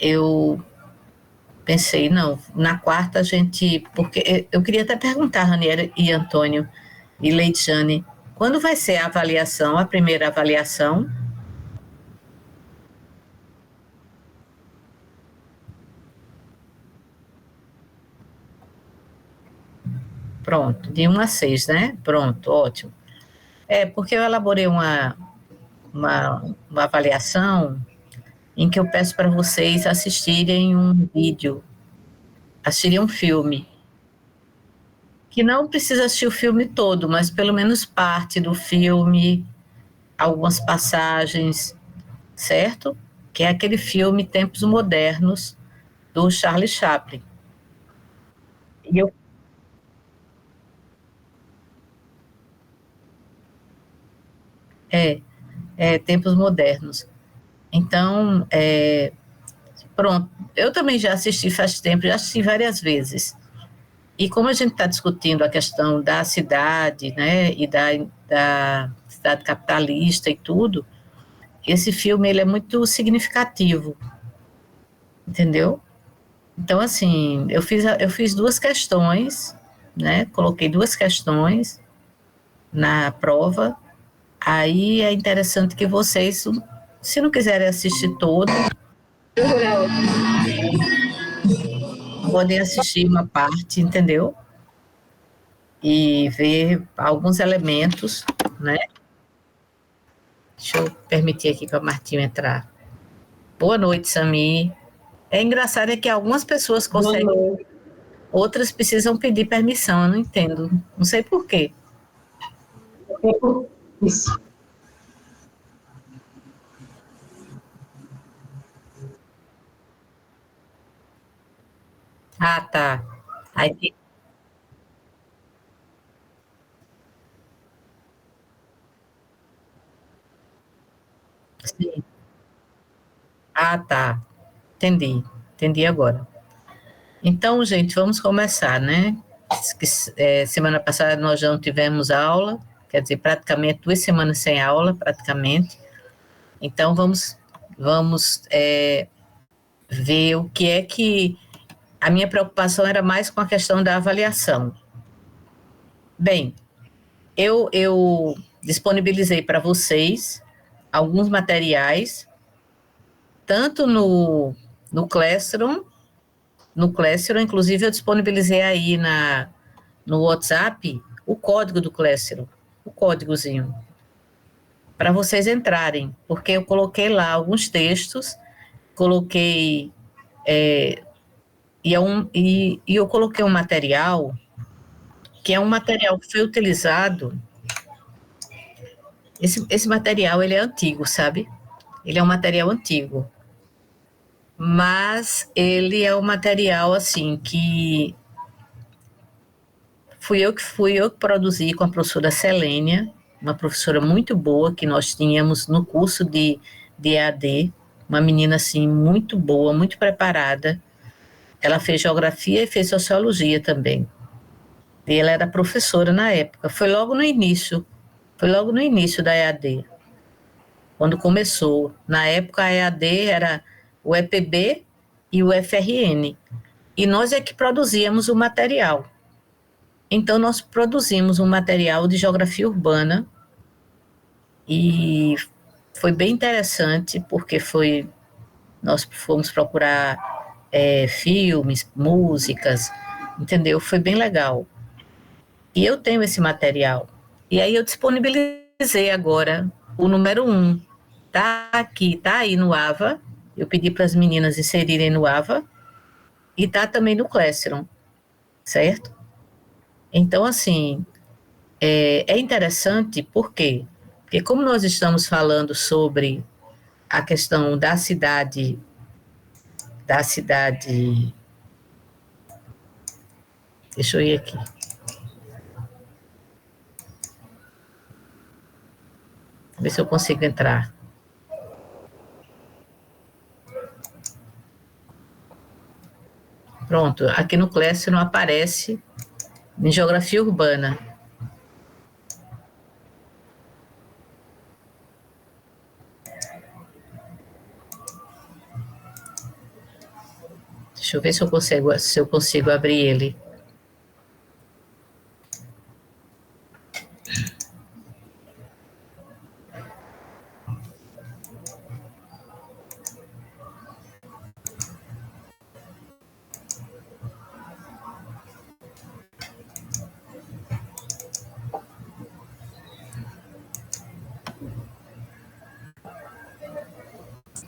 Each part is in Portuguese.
eu pensei, não, na quarta a gente... Porque eu queria até perguntar, Ranieri e Antônio e Leitiane, quando vai ser a avaliação, a primeira avaliação? Pronto, de 1 a 6, né? Pronto, ótimo. Porque eu elaborei uma avaliação em que eu peço para vocês assistirem um vídeo, assistirem um filme, que não precisa assistir o filme todo, mas pelo menos parte do filme, algumas passagens, certo? Que é aquele filme Tempos Modernos, do Charlie Chaplin. E eu, é, Tempos Modernos. Então, pronto. Eu também já assisti faz tempo, já assisti várias vezes. E como a gente está discutindo a questão da cidade, né, e da cidade capitalista e tudo, esse filme ele é muito significativo, entendeu? Então, assim, eu fiz duas questões, né, coloquei duas questões na prova. Aí é interessante que vocês, se não quiserem assistir todo, podem assistir uma parte, entendeu? E ver alguns elementos, né? Deixa eu permitir aqui para a Martinha entrar. Boa noite, Sami. É engraçado é que algumas pessoas conseguem, outras precisam pedir permissão, eu não entendo. Não sei por quê. Isso. Ah, tá. Aí, sim. Ah, tá. Entendi. Entendi agora. Então, gente, vamos começar, né? Semana passada nós já não tivemos aula, quer dizer, praticamente 2 semanas sem aula, praticamente. Então, vamos ver o que é que... A minha preocupação era mais com a questão da avaliação. Bem, eu disponibilizei para vocês alguns materiais, tanto no Classroom, inclusive eu disponibilizei aí no WhatsApp o código do Classroom, o códigozinho, para vocês entrarem, porque eu coloquei lá alguns textos, coloquei e eu coloquei um material que é um material que foi utilizado. Esse material ele é antigo, sabe? Ele é um material antigo, mas ele é um material assim que fui eu que produzi com a professora Selênia, uma professora muito boa que nós tínhamos no curso de EAD, uma menina assim muito boa, muito preparada. Ela fez geografia e fez sociologia também. E ela era professora na época. Foi logo no início da EAD, quando começou. Na época a EAD era o EPB e o FRN. E nós é que produzíamos o material. Então, nós produzimos um material de geografia urbana e foi bem interessante, porque nós fomos procurar filmes, músicas, entendeu? Foi bem legal. E eu tenho esse material. E aí eu disponibilizei agora o número 1. Tá aqui, tá aí no AVA. Eu pedi para as meninas inserirem no AVA e tá também no Classroom, certo? Então, assim, é interessante por quê? Porque como nós estamos falando sobre a questão da cidade, deixa eu ir aqui, ver se eu consigo entrar. Pronto, aqui no Classroom aparece em geografia urbana. Deixa eu ver se eu consigo abrir ele.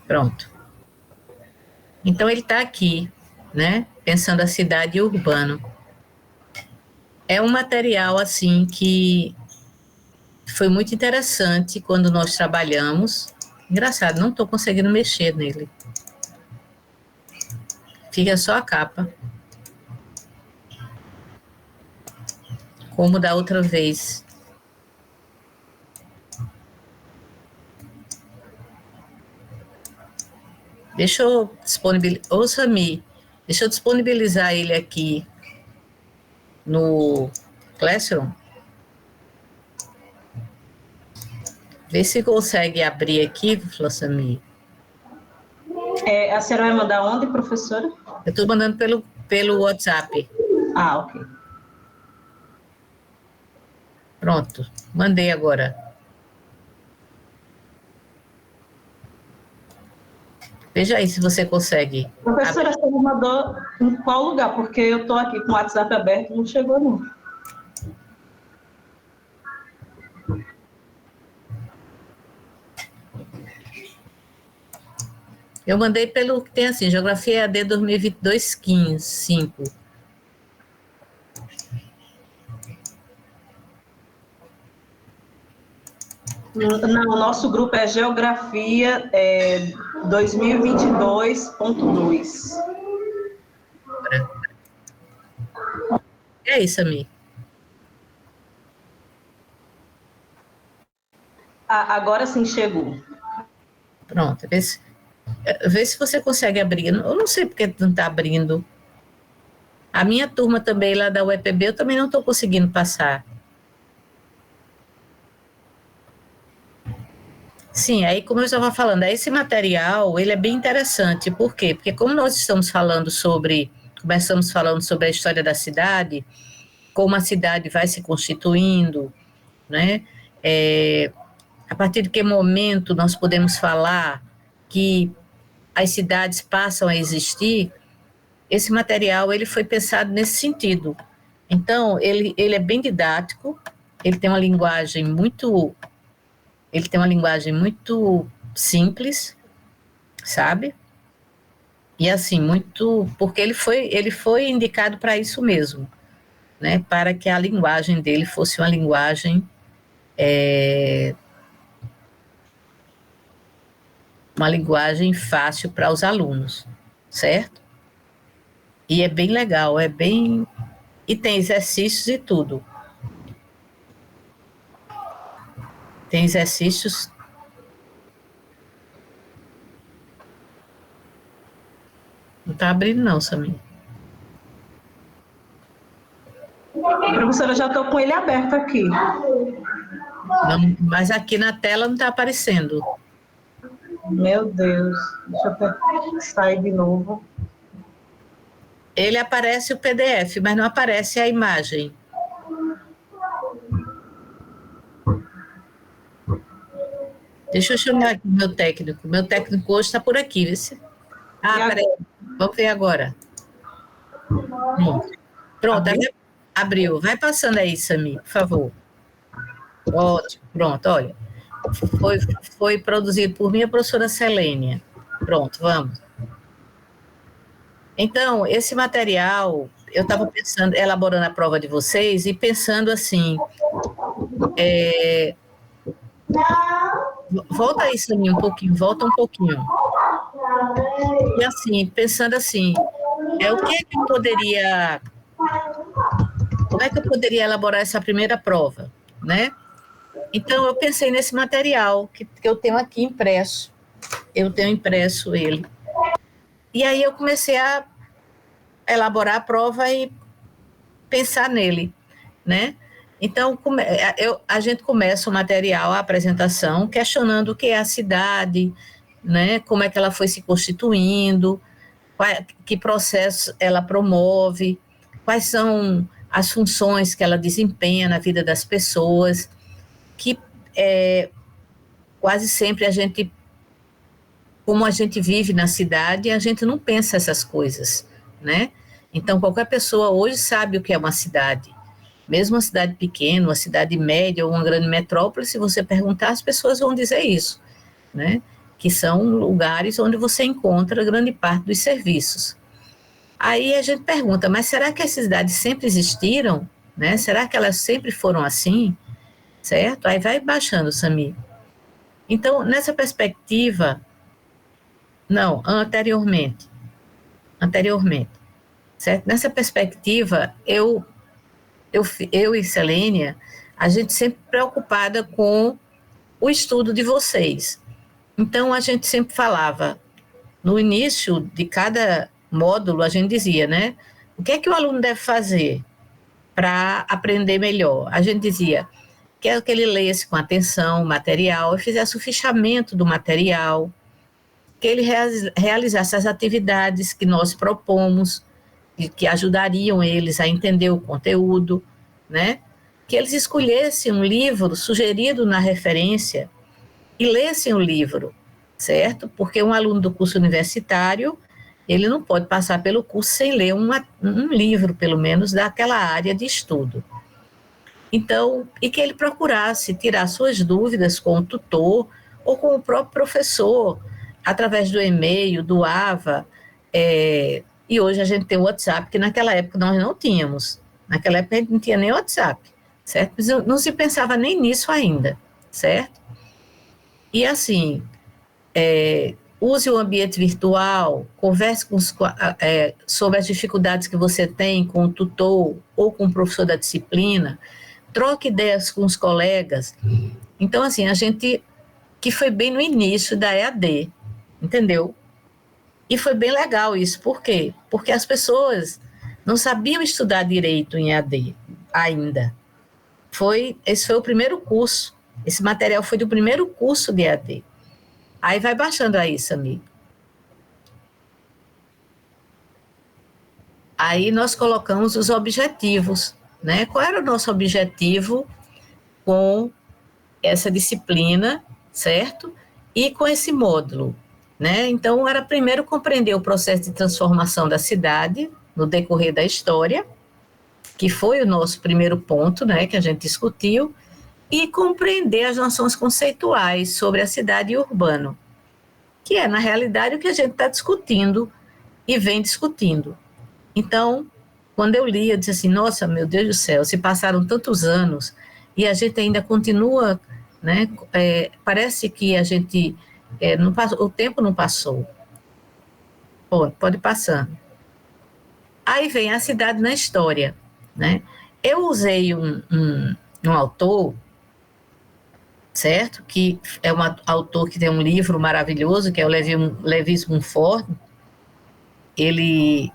Pronto. Então, ele está aqui, né? Pensando a cidade e o urbano. É um material, assim, que foi muito interessante quando nós trabalhamos. Engraçado, não estou conseguindo mexer nele. Fica só a capa. Como da outra vez. Deixa eu disponibilizar. Ô, Sami, deixa eu disponibilizar ele aqui no Classroom. Vê se consegue abrir aqui, Sami. A senhora vai mandar onde, professora? Eu estou mandando pelo WhatsApp. Ah, ok. Pronto, mandei agora. Veja aí se você consegue. Professora, você me mandou em qual lugar? Porque eu estou aqui com o WhatsApp aberto e não chegou, não. Eu mandei pelo que tem assim, Geografia EAD 2022-15, 5. Não, o nosso grupo é Geografia 2022.2. É isso, amigo. Agora sim chegou. Pronto, vê se você consegue abrir. Eu não sei porque não está abrindo. A minha turma também, lá da UEPB, eu também não estou conseguindo passar. Sim, aí como eu estava falando, esse material, ele é bem interessante. Por quê? Porque como nós começamos falando sobre a história da cidade, como a cidade vai se constituindo, né? A partir de que momento nós podemos falar que as cidades passam a existir, esse material ele foi pensado nesse sentido. Então, ele é bem didático, ele tem uma linguagem muito simples, sabe? E assim, porque ele foi indicado para isso mesmo, né? Para que a linguagem dele fosse uma linguagem fácil para os alunos, certo? E é bem legal, e tem exercícios e tudo. Tem exercícios. Não está abrindo não, Samir. Professora, já estou com ele aberto aqui. Não, mas aqui na tela não está aparecendo. Meu Deus, deixa eu sair de novo. Ele aparece o PDF, mas não aparece a imagem. Deixa eu chamar aqui o meu técnico. Meu técnico hoje está por aqui, viu? Peraí. Vamos ver agora. Pronto, abriu. Vai passando aí, Sami, por favor. Ótimo, pronto, olha. Foi produzido por minha professora Selênia. Pronto, vamos. Então, esse material, eu estava pensando, elaborando a prova de vocês e pensando assim, volta aí, Saninho, um pouquinho, volta um pouquinho. E assim, pensando assim, como é que eu poderia elaborar essa primeira prova, né? Então, eu pensei nesse material que eu tenho aqui impresso. Eu tenho impresso ele. E aí eu comecei a elaborar a prova e pensar nele, né? Então, a gente começa o material, a apresentação, questionando o que é a cidade, né? Como é que ela foi se constituindo, que processo ela promove, quais são as funções que ela desempenha na vida das pessoas, que quase sempre como a gente vive na cidade, a gente não pensa essas coisas, né? Então, qualquer pessoa hoje sabe o que é uma cidade. Mesmo uma cidade pequena, uma cidade média ou uma grande metrópole, se você perguntar, as pessoas vão dizer isso, né? Que são lugares onde você encontra grande parte dos serviços. Aí a gente pergunta, mas será que as cidades sempre existiram? Né? Será que elas sempre foram assim? Certo? Aí vai baixando, Samir. Então, nessa perspectiva, não, anteriormente, certo? Nessa perspectiva, eu e Selênia, a gente sempre preocupada com o estudo de vocês. Então, a gente sempre falava, no início de cada módulo, a gente dizia, né? O que é que o aluno deve fazer para aprender melhor? A gente dizia, quero que ele lesse com atenção o material e fizesse o fichamento do material, que ele realizasse as atividades que nós propomos, que ajudariam eles a entender o conteúdo, né? Que eles escolhessem um livro sugerido na referência e lessem o livro, certo? Porque um aluno do curso universitário, ele não pode passar pelo curso sem ler um livro, pelo menos, daquela área de estudo. Então, e que ele procurasse tirar suas dúvidas com o tutor ou com o próprio professor, através do e-mail, do AVA, e hoje a gente tem o WhatsApp, que naquela época nós não tínhamos. Naquela época a gente não tinha nem WhatsApp, certo? Não se pensava nem nisso ainda, certo? E assim, use o ambiente virtual, converse sobre as dificuldades que você tem com o tutor ou com o professor da disciplina, troque ideias com os colegas. Então, assim, a gente, que foi bem no início da EAD, entendeu? E foi bem legal isso. Por quê? Porque as pessoas não sabiam estudar direito em EAD ainda. Esse foi o primeiro curso. Esse material foi do primeiro curso de EAD. Aí vai baixando aí, Samir. Aí nós colocamos os objetivos, né? Qual era o nosso objetivo com essa disciplina, certo? E com esse módulo, né? Então, era primeiro compreender o processo de transformação da cidade no decorrer da história, que foi o nosso primeiro ponto, né, que a gente discutiu, e compreender as noções conceituais sobre a cidade e o urbano, que é, na realidade, o que a gente está discutindo e vem discutindo. Então, quando eu li, eu disse assim, nossa, meu Deus do céu, se passaram tantos anos e a gente ainda continua, né, parece que a gente, o tempo não passou. Pode passando. Aí vem a cidade na história, né? Eu usei um autor, certo? Que é um autor que tem um livro maravilhoso, que é o Lewis Mumford. Ele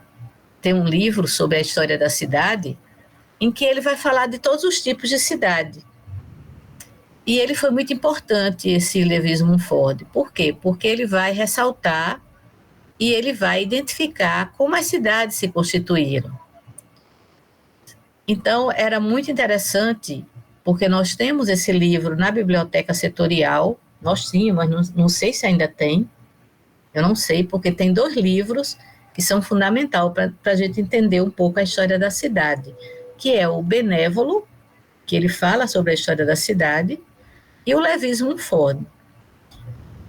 tem um livro sobre a história da cidade, em que ele vai falar de todos os tipos de cidade. E ele foi muito importante, esse Lewis Mumford. Por quê? Porque ele vai ressaltar e ele vai identificar como as cidades se constituíram. Então, era muito interessante, porque nós temos esse livro na biblioteca setorial, nós tínhamos, mas não sei se ainda tem, eu não sei, porque tem 2 livros que são fundamentais para a gente entender um pouco a história da cidade, que é o Benévolo, que ele fala sobre a história da cidade, e o Lewis Mumford.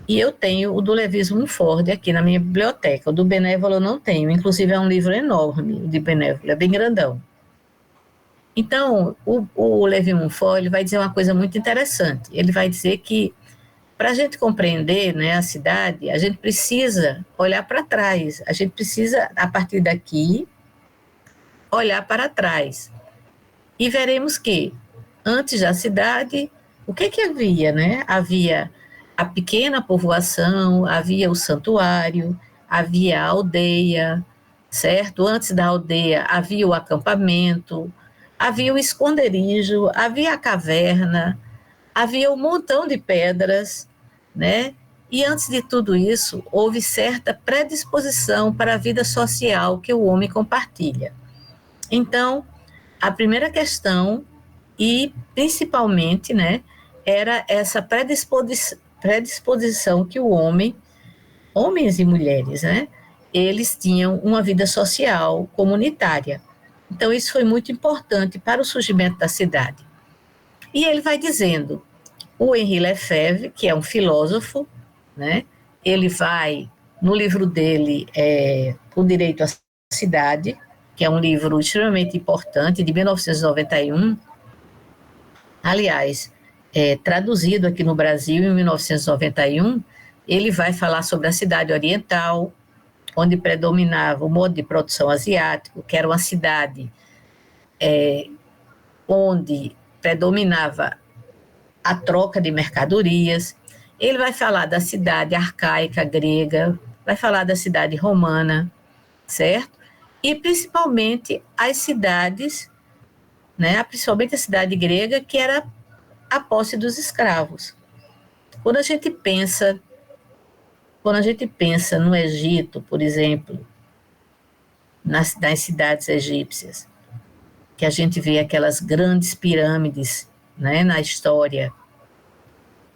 E eu tenho o do Lewis Mumford aqui na minha biblioteca. O do Benévolo eu não tenho. Inclusive, é um livro enorme, o de Benévolo, é bem grandão. Então, o Lewis Mumford ele vai dizer uma coisa muito interessante. Ele vai dizer que, para a gente compreender, né, a cidade, a gente precisa olhar para trás. A gente precisa, a partir daqui, olhar para trás. E veremos que, antes da cidade, o que havia, né? Havia a pequena povoação, havia o santuário, havia a aldeia, certo? Antes da aldeia havia o acampamento, havia o esconderijo, havia a caverna, havia um montão de pedras, né? E antes de tudo isso, houve certa predisposição para a vida social que o homem compartilha. Então, a primeira questão, e principalmente, né, era essa predisposição que o homem, homens e mulheres, né, eles tinham uma vida social comunitária. Então, isso foi muito importante para o surgimento da cidade. E ele vai dizendo, o Henri Lefebvre, que é um filósofo, né, ele vai, no livro dele, O Direito à Cidade, que é um livro extremamente importante, de 1991, aliás, traduzido aqui no Brasil em 1991, ele vai falar sobre a cidade oriental, onde predominava o modo de produção asiático, que era uma cidade onde predominava a troca de mercadorias. Ele vai falar da cidade arcaica grega, vai falar da cidade romana, certo? E principalmente as cidades, né, principalmente a cidade grega, que era a posse dos escravos. Quando a gente pensa no Egito, por exemplo, nas cidades egípcias, que a gente vê aquelas grandes pirâmides, né, na história,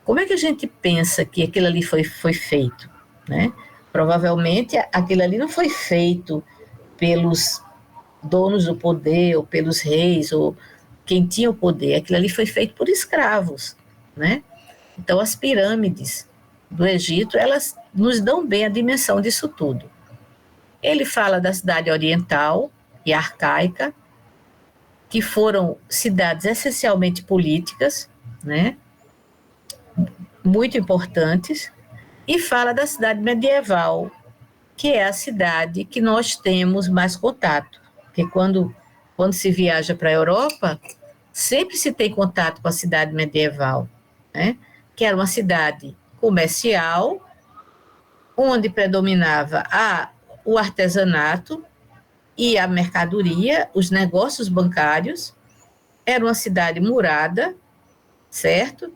como é que a gente pensa que aquilo ali foi feito, né? Provavelmente aquilo ali não foi feito pelos donos do poder, ou pelos reis, ou quem tinha o poder. Aquilo ali foi feito por escravos, né? Então, as pirâmides do Egito, elas nos dão bem a dimensão disso tudo. Ele fala da cidade oriental e arcaica, que foram cidades essencialmente políticas, né? Muito importantes, e fala da cidade medieval, que é a cidade que nós temos mais contato, porque quando se viaja para a Europa, sempre se tem contato com a cidade medieval, né? Que era uma cidade comercial, onde predominava o artesanato e a mercadoria, os negócios bancários. Era uma cidade murada, certo?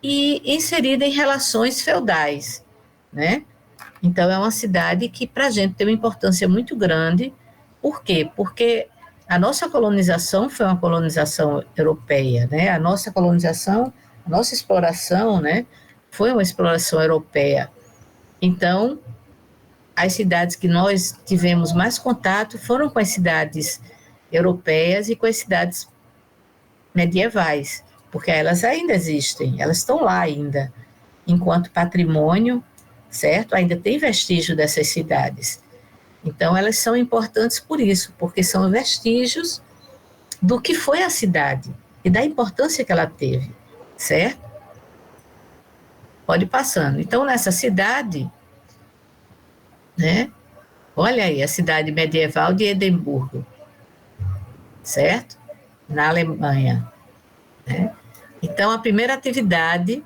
E inserida em relações feudais, né? Então, é uma cidade que, para a gente, tem uma importância muito grande. Por quê? Porque a nossa colonização foi uma colonização europeia, né? A nossa colonização, a nossa exploração, né, foi uma exploração europeia. Então, as cidades que nós tivemos mais contato foram com as cidades europeias e com as cidades medievais, porque elas ainda existem, elas estão lá ainda, enquanto patrimônio, certo? Ainda tem vestígio dessas cidades. Então, elas são importantes por isso, porque são vestígios do que foi a cidade e da importância que ela teve, certo? Pode ir passando. Então, nessa cidade, né? Olha aí, a cidade medieval de Edimburgo, certo? Na Alemanha, né? Então, a primeira atividade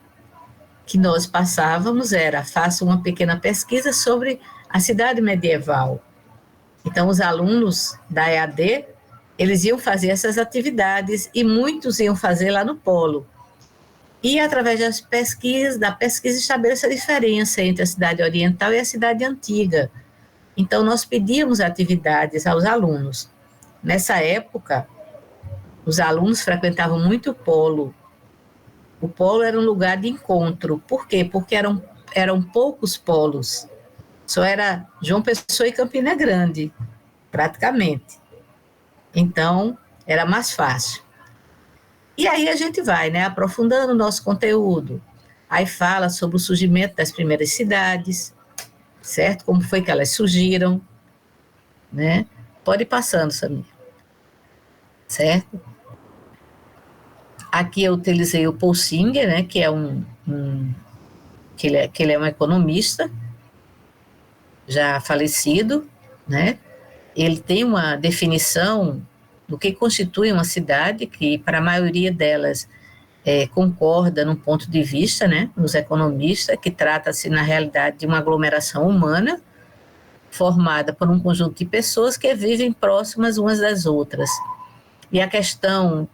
que nós passávamos era, faça uma pequena pesquisa sobre a cidade medieval. Então, os alunos da EAD, eles iam fazer essas atividades e muitos iam fazer lá no polo. E, através da pesquisa, estabelece a diferença entre a cidade oriental e a cidade antiga. Então, nós pedíamos atividades aos alunos. Nessa época, os alunos frequentavam muito o polo. O polo era um lugar de encontro. Por quê? Porque eram poucos polos. Só era João Pessoa e Campina Grande, praticamente. Então, era mais fácil. E aí a gente vai, né, aprofundando o nosso conteúdo. Aí fala sobre o surgimento das primeiras cidades, certo? Como foi que elas surgiram, né? Pode ir passando, Samir. Certo? Aqui eu utilizei o Paul Singer, né, que é que ele é um economista, já falecido, né? Ele tem uma definição do que constitui uma cidade, que para a maioria delas concorda num ponto de vista, né, nos economistas, que trata-se na realidade de uma aglomeração humana formada por um conjunto de pessoas que vivem próximas umas das outras. E a questão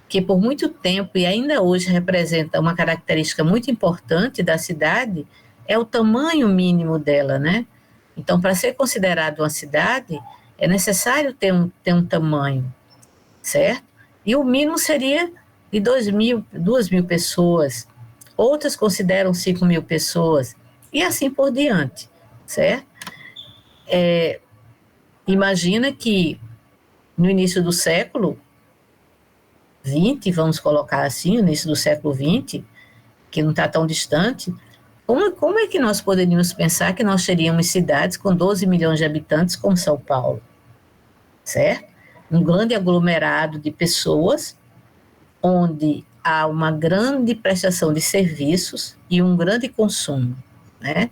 que por muito tempo e ainda hoje representa uma característica muito importante da cidade é o tamanho mínimo dela, né? Então, para ser considerado uma cidade, é necessário ter um tamanho, certo? E o mínimo seria de 2.000 pessoas. Outras consideram 5.000 pessoas, e assim por diante, certo? Imagina que no início do século XX, vamos colocar assim, no início do século XX, que não está tão distante, como é que nós poderíamos pensar que nós teríamos cidades com 12 milhões de habitantes como São Paulo, certo? Um grande aglomerado de pessoas, onde há uma grande prestação de serviços e um grande consumo, né?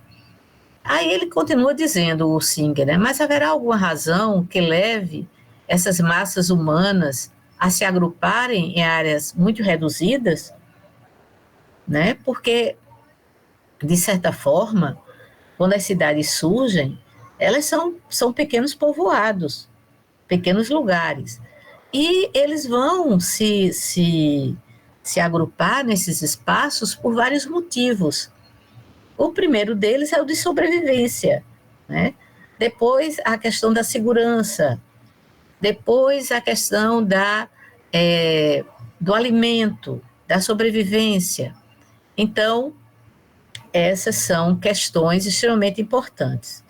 Aí ele continua dizendo, o Singer, né? Mas haverá alguma razão que leve essas massas humanas a se agruparem em áreas muito reduzidas, né? Porque, de certa forma, quando as cidades surgem, elas são pequenos povoados, pequenos lugares. E eles vão se agrupar nesses espaços por vários motivos. O primeiro deles é o de sobrevivência, né? Depois, a questão da segurança. Depois, a questão do alimento, da sobrevivência. Então, essas são questões extremamente importantes.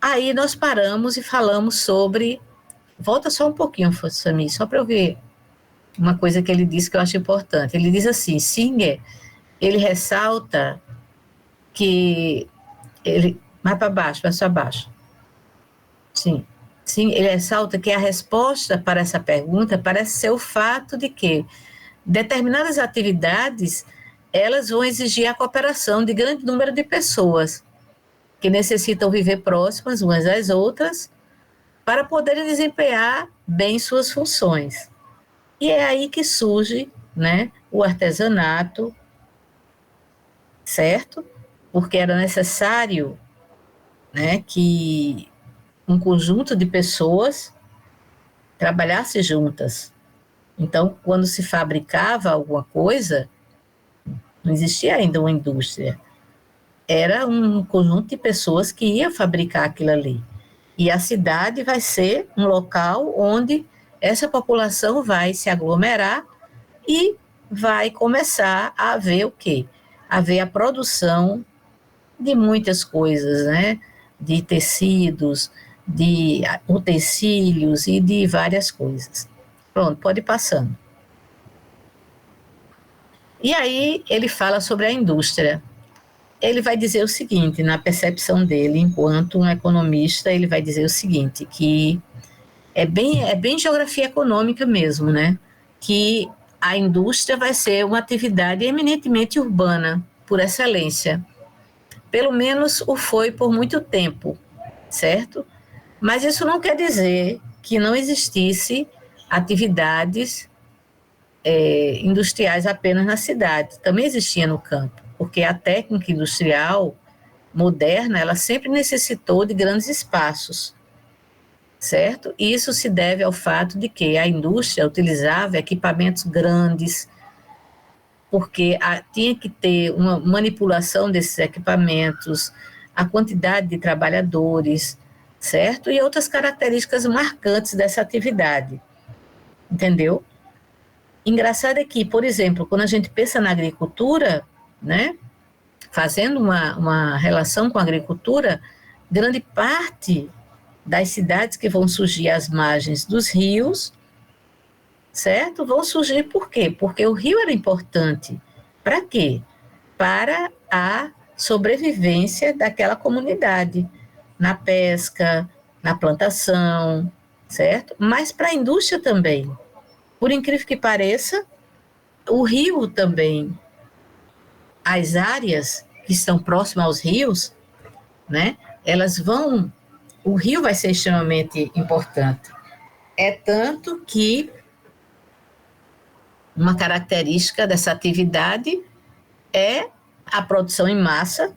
Aí nós paramos e falamos sobre... Volta só um pouquinho, Samir, só para eu ver uma coisa que ele disse que eu acho importante. Ele diz assim, Singer, ele ressalta que mais para baixo, mais para baixo. Sim, ele ressalta que a resposta para essa pergunta parece ser o fato de que determinadas atividades, elas vão exigir a cooperação de grande número de pessoas que necessitam viver próximas umas das outras para poderem desempenhar bem suas funções. E é aí que surge, né, o artesanato, certo? Porque era necessário, né, que um conjunto de pessoas trabalhasse juntas. Então, quando se fabricava alguma coisa, não existia ainda uma indústria. Era um conjunto de pessoas que ia fabricar aquilo ali. E a cidade vai ser um local onde essa população vai se aglomerar e vai começar a haver o quê? Haver a produção de muitas coisas, né? De tecidos, de utensílios e de várias coisas. Pronto, pode ir passando. E aí ele fala sobre a indústria. Ele vai dizer o seguinte, na percepção dele, enquanto um economista, ele vai dizer o seguinte, que é bem geografia econômica mesmo, né? Que a indústria vai ser uma atividade eminentemente urbana, por excelência. Pelo menos o foi por muito tempo, certo? Mas isso não quer dizer que não existisse atividades industriais apenas na cidade. Também existia no campo, porque a técnica industrial moderna, ela sempre necessitou de grandes espaços, certo? E isso se deve ao fato de que a indústria utilizava equipamentos grandes, porque tinha que ter uma manipulação desses equipamentos, a quantidade de trabalhadores, certo? E outras características marcantes dessa atividade, entendeu? Engraçado é que, por exemplo, quando a gente pensa na agricultura, né, fazendo uma relação com a agricultura, grande parte das cidades que vão surgir às margens dos rios, certo? Vão surgir por quê? Porque o rio era importante. Para quê? Para a sobrevivência daquela comunidade, na pesca, na plantação, certo? Mas para a indústria também. Por incrível que pareça, o rio também, as áreas que estão próximas aos rios, né? O rio vai ser extremamente importante. É tanto que uma característica dessa atividade é a produção em massa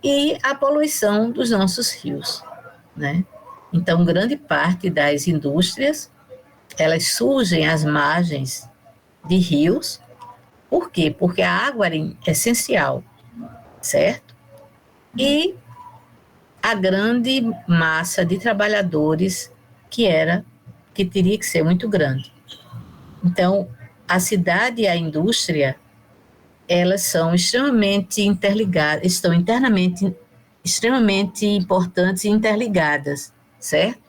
e a poluição dos nossos rios, né? Então, grande parte das indústrias, elas surgem às margens de rios. Por quê? Porque a água era essencial. certo? E a grande massa de trabalhadores que teria que ser muito grande. Então, a cidade e a indústria, elas são extremamente interligadas, estão internamente extremamente importantes e interligadas, certo?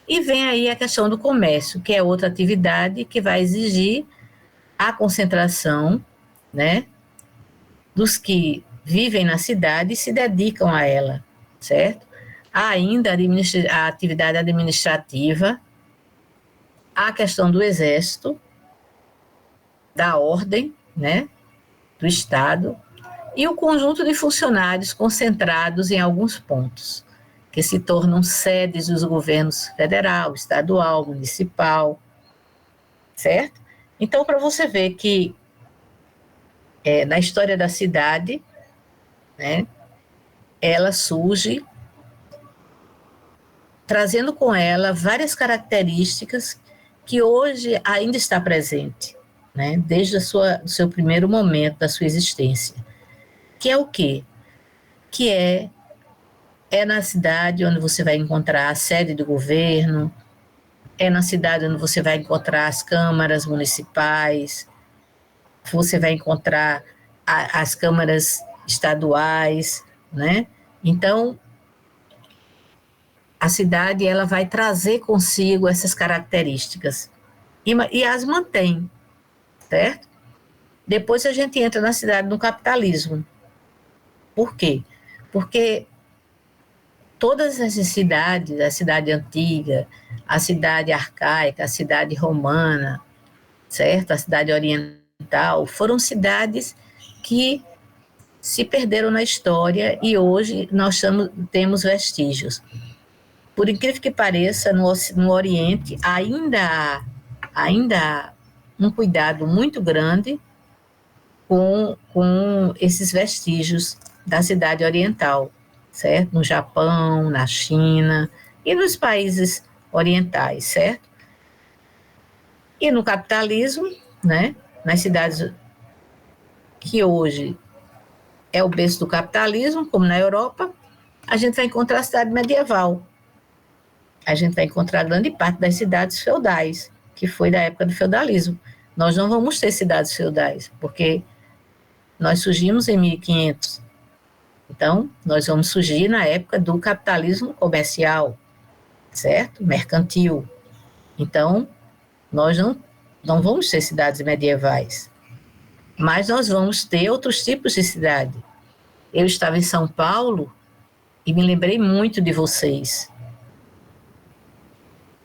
E vem aí a questão do comércio, que é outra atividade que vai exigir a concentração, né, dos que vivem na cidade e se dedicam a ela, certo? Há ainda a atividade administrativa, a questão do exército, da ordem, né, do Estado, e o conjunto de funcionários concentrados em alguns pontos, que se tornam sedes dos governos federal, estadual, municipal, certo? Então, para você ver que na história da cidade, né, ela surge trazendo com ela várias características que hoje ainda está presente, né, desde o seu primeiro momento da sua existência, que é o quê? Que é na cidade onde você vai encontrar a sede do governo, é na cidade onde você vai encontrar as câmaras municipais, você vai encontrar as câmaras estaduais, né? Então, a cidade ela vai trazer consigo essas características e as mantém, certo? Depois a gente entra na cidade no capitalismo. Por quê? Porque todas essas cidades, a cidade antiga, a cidade arcaica, a cidade romana, certo? A cidade oriental, foram cidades que se perderam na história e hoje nós temos vestígios. Por incrível que pareça, no Oriente ainda há um cuidado muito grande com esses vestígios da cidade oriental, certo? No Japão, na China e nos países orientais, certo? E no capitalismo, né? Nas cidades que hoje é o berço do capitalismo, como na Europa, a gente vai encontrar a cidade medieval. A gente vai encontrar grande parte das cidades feudais, que foi da época do feudalismo. Nós não vamos ter cidades feudais, porque nós surgimos em 1500. Então, nós vamos surgir na época do capitalismo comercial, certo? Mercantil. Então, nós não vamos ter cidades medievais, mas nós vamos ter outros tipos de cidade. Eu estava em São Paulo e me lembrei muito de vocês.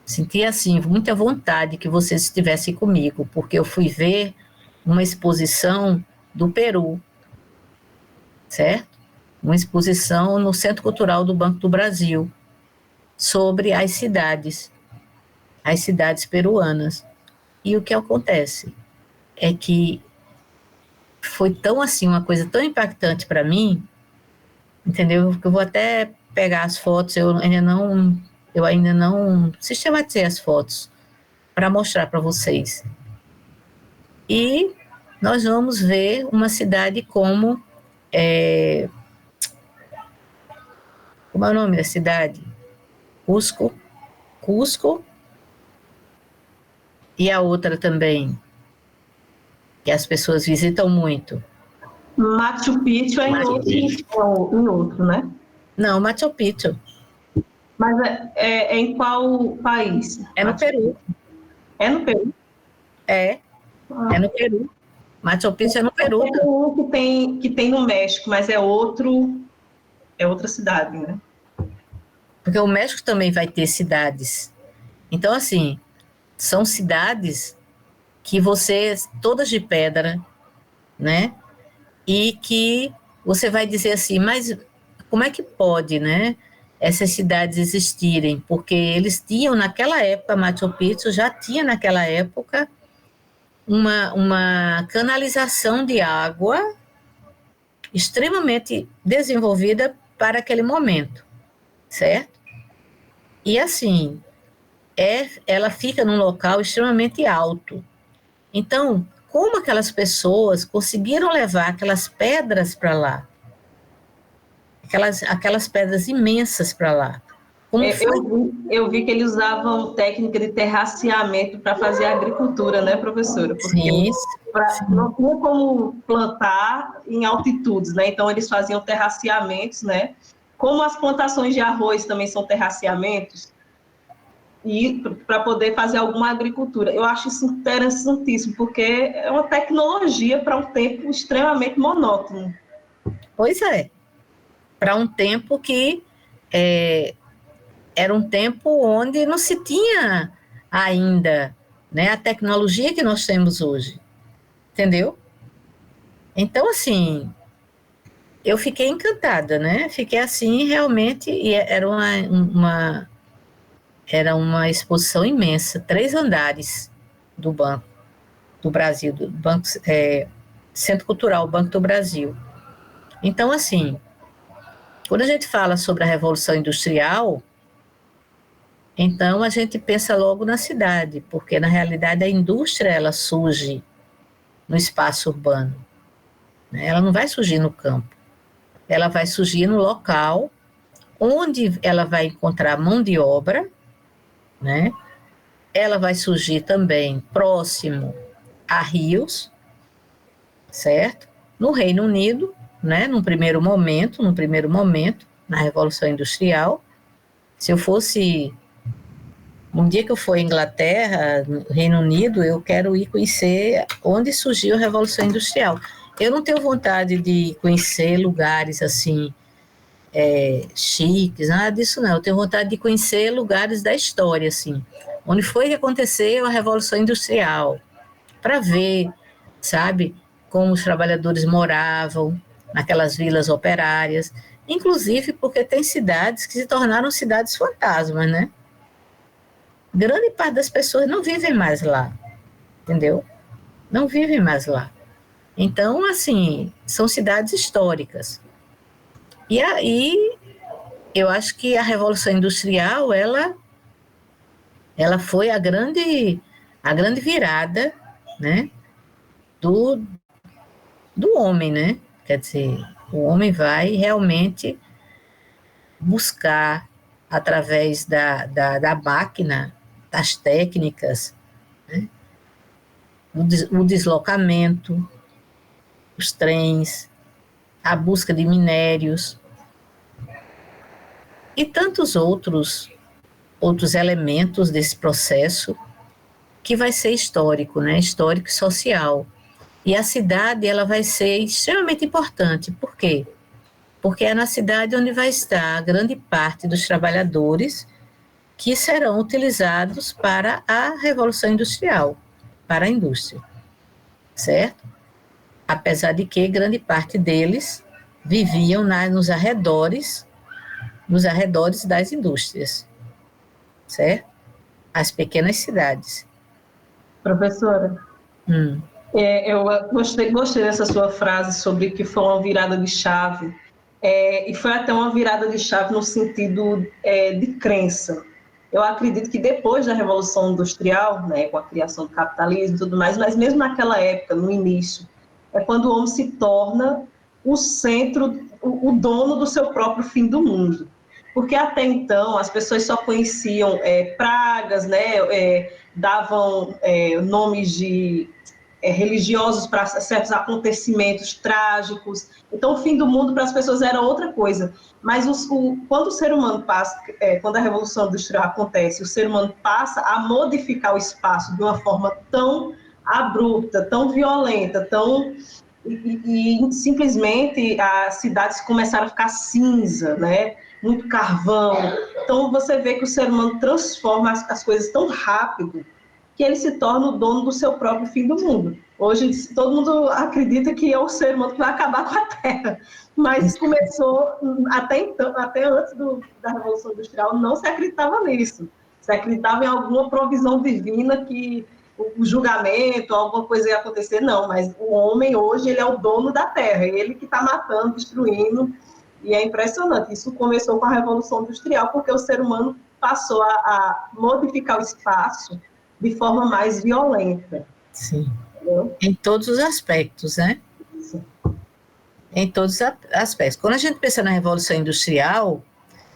Senti, assim, muita vontade que vocês estivessem comigo, porque eu fui ver uma exposição do Peru, certo? Uma exposição no Centro Cultural do Banco do Brasil, sobre as cidades peruanas. E o que acontece é que foi tão assim, uma coisa tão impactante para mim, entendeu? Que eu vou até pegar as fotos, eu ainda não sistematizei as fotos para mostrar para vocês. E nós vamos ver uma cidade como como é o nome da cidade? Cusco, e a outra também, que as pessoas visitam muito. Machu Picchu é em outro, né? Não, Machu Picchu. Mas é em qual país? É no Peru. É no Peru? É no Peru. Machu Picchu é no Peru. Tem um que tem no México, mas é outra cidade, né? Porque o México também vai ter cidades. Então, assim, são cidades que todas de pedra, né? E que você vai dizer assim, mas como é que pode, né? Essas cidades existirem? Porque eles tinham naquela época, Machu Picchu já tinha naquela época uma canalização de água extremamente desenvolvida para aquele momento, certo? E assim, ela fica num local extremamente alto. Então, como aquelas pessoas conseguiram levar aquelas pedras para lá? aquelas pedras imensas para lá. Como foi? Eu vi que eles usavam técnica de terraceamento para fazer a agricultura, né, professora? Porque Sim, não sim. tinha como plantar em altitudes, né? Então eles faziam terraceamentos, né? Como as plantações de arroz também são terraceamentos, e para poder fazer alguma agricultura. Eu acho isso interessantíssimo, porque é uma tecnologia para um tempo extremamente monótono. Pois é, para um tempo que é, era um tempo onde não se tinha ainda, né, a tecnologia que nós temos hoje, entendeu? Então, assim, eu fiquei encantada, né? Fiquei assim, realmente, e era uma exposição imensa, 3 andares do Banco do Brasil, do Banco, Centro Cultural Banco do Brasil. Então, assim, quando a gente fala sobre a Revolução Industrial, então a gente pensa logo na cidade, porque na realidade a indústria ela surge no espaço urbano, né? Ela não vai surgir no campo, ela vai surgir no local onde ela vai encontrar mão de obra, né? Ela vai surgir também próximo a rios, certo? No Reino Unido, né? Num primeiro momento, na Revolução Industrial, se eu fosse um dia que eu for à Inglaterra, no Reino Unido, eu quero ir conhecer onde surgiu a Revolução Industrial. Eu não tenho vontade de conhecer lugares assim, chiques, nada disso não. Eu tenho vontade de conhecer lugares da história, assim, onde foi que aconteceu a Revolução Industrial, para ver, sabe, como os trabalhadores moravam naquelas vilas operárias, inclusive porque tem cidades que se tornaram cidades fantasmas, né? Grande parte das pessoas não vivem mais lá, entendeu? Não vivem mais lá. Então, assim, são cidades históricas. E aí, eu acho que a Revolução Industrial, ela foi a grande virada, né, do, do homem, né? Quer dizer, o homem vai realmente buscar, através da máquina, das técnicas, né, o deslocamento, os trens, a busca de minérios e tantos outros elementos desse processo que vai ser histórico, né? Histórico e social. E a cidade ela vai ser extremamente importante. Por quê? Porque é na cidade onde vai estar a grande parte dos trabalhadores que serão utilizados para a Revolução Industrial, para a indústria, certo? Apesar de que grande parte deles viviam nos arredores das indústrias, certo? As pequenas cidades. Professora, Hum. eu gostei dessa sua frase sobre que foi uma virada de chave, e foi até uma virada de chave no sentido de crença. Eu acredito que depois da Revolução Industrial, né, com a criação do capitalismo e tudo mais, mas mesmo naquela época, no início, é quando o homem se torna o centro, o dono do seu próprio fim do mundo. Porque até então as pessoas só conheciam pragas, né, davam nomes de religiosos para certos acontecimentos trágicos. Então, o fim do mundo para as pessoas era outra coisa. Mas quando o ser humano passa, quando a Revolução Industrial acontece, o ser humano passa a modificar o espaço de uma forma tão abrupta, tão violenta, e simplesmente as cidades começaram a ficar cinza, né? Muito carvão. Então, você vê que o ser humano transforma as coisas tão rápido que ele se torna o dono do seu próprio fim do mundo. Hoje, todo mundo acredita que é o ser humano que vai acabar com a Terra, mas começou, até antes da Revolução Industrial, não se acreditava nisso. Se acreditava em alguma provisão divina que o julgamento, alguma coisa ia acontecer, não, mas o homem hoje ele é o dono da Terra, ele que está matando, destruindo, e é impressionante. Isso começou com a Revolução Industrial, porque o ser humano passou a modificar o espaço de forma mais violenta. Sim. Entendeu? Em todos os aspectos, né? Isso. em todos os aspectos. Quando a gente pensa na Revolução Industrial,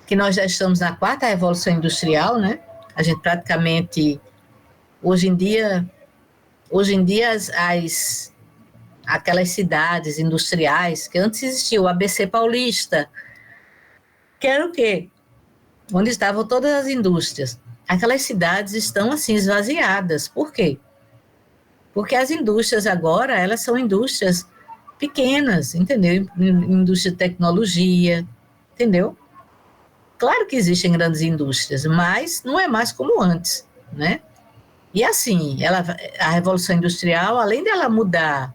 que nós já estamos na 4ª Revolução Industrial, né? A gente praticamente, hoje em dia aquelas cidades industriais, que antes existia o ABC Paulista, que era o quê? Onde estavam todas as indústrias. Aquelas cidades estão assim esvaziadas. Por quê? Porque as indústrias agora, elas são indústrias pequenas, entendeu? Indústria de tecnologia, entendeu? Claro que existem grandes indústrias, mas não é mais como antes, né? E assim, a Revolução Industrial, além dela mudar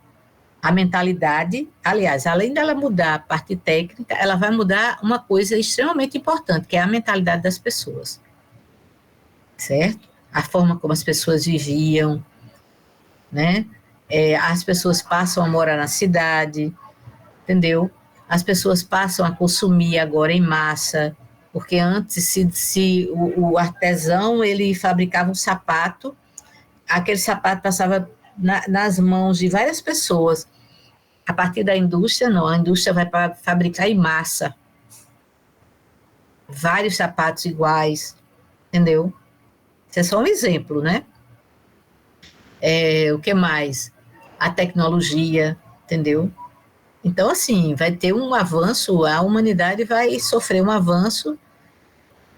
a mentalidade, aliás, além dela mudar a parte técnica, ela vai mudar uma coisa extremamente importante, que é a mentalidade das pessoas, certo? A forma como as pessoas viviam, né? As pessoas passam a morar na cidade, entendeu? As pessoas passam a consumir agora em massa, porque antes, se o artesão, ele fabricava um sapato, aquele sapato passava nas mãos de várias pessoas. A partir da indústria, não. A indústria vai para fabricar em massa. Vários sapatos iguais, entendeu? Isso é só um exemplo, né? O que mais? A tecnologia, entendeu? Então, assim, vai ter um avanço, a humanidade vai sofrer um avanço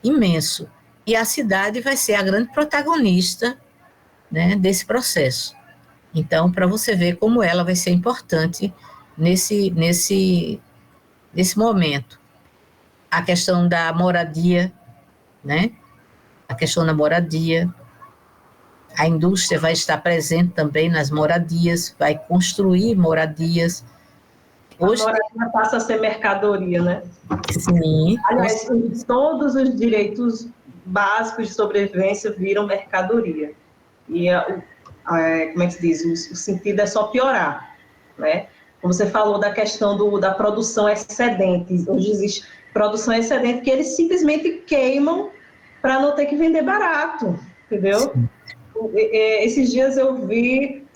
imenso. E a cidade vai ser a grande protagonista, né, desse processo. Então, para você ver como ela vai ser importante nesse momento. A questão da moradia, né? A questão da moradia. A indústria vai estar presente também nas moradias, vai construir moradias. Hoje, a moradia passa a ser mercadoria, né? Sim. Aliás, todos os direitos básicos de sobrevivência viram mercadoria. E, como é que se diz? O sentido é só piorar, né? Como você falou da questão da produção excedente. Hoje existe produção excedente que eles simplesmente queimam para não ter que vender barato, entendeu? Sim. Esses dias eu vi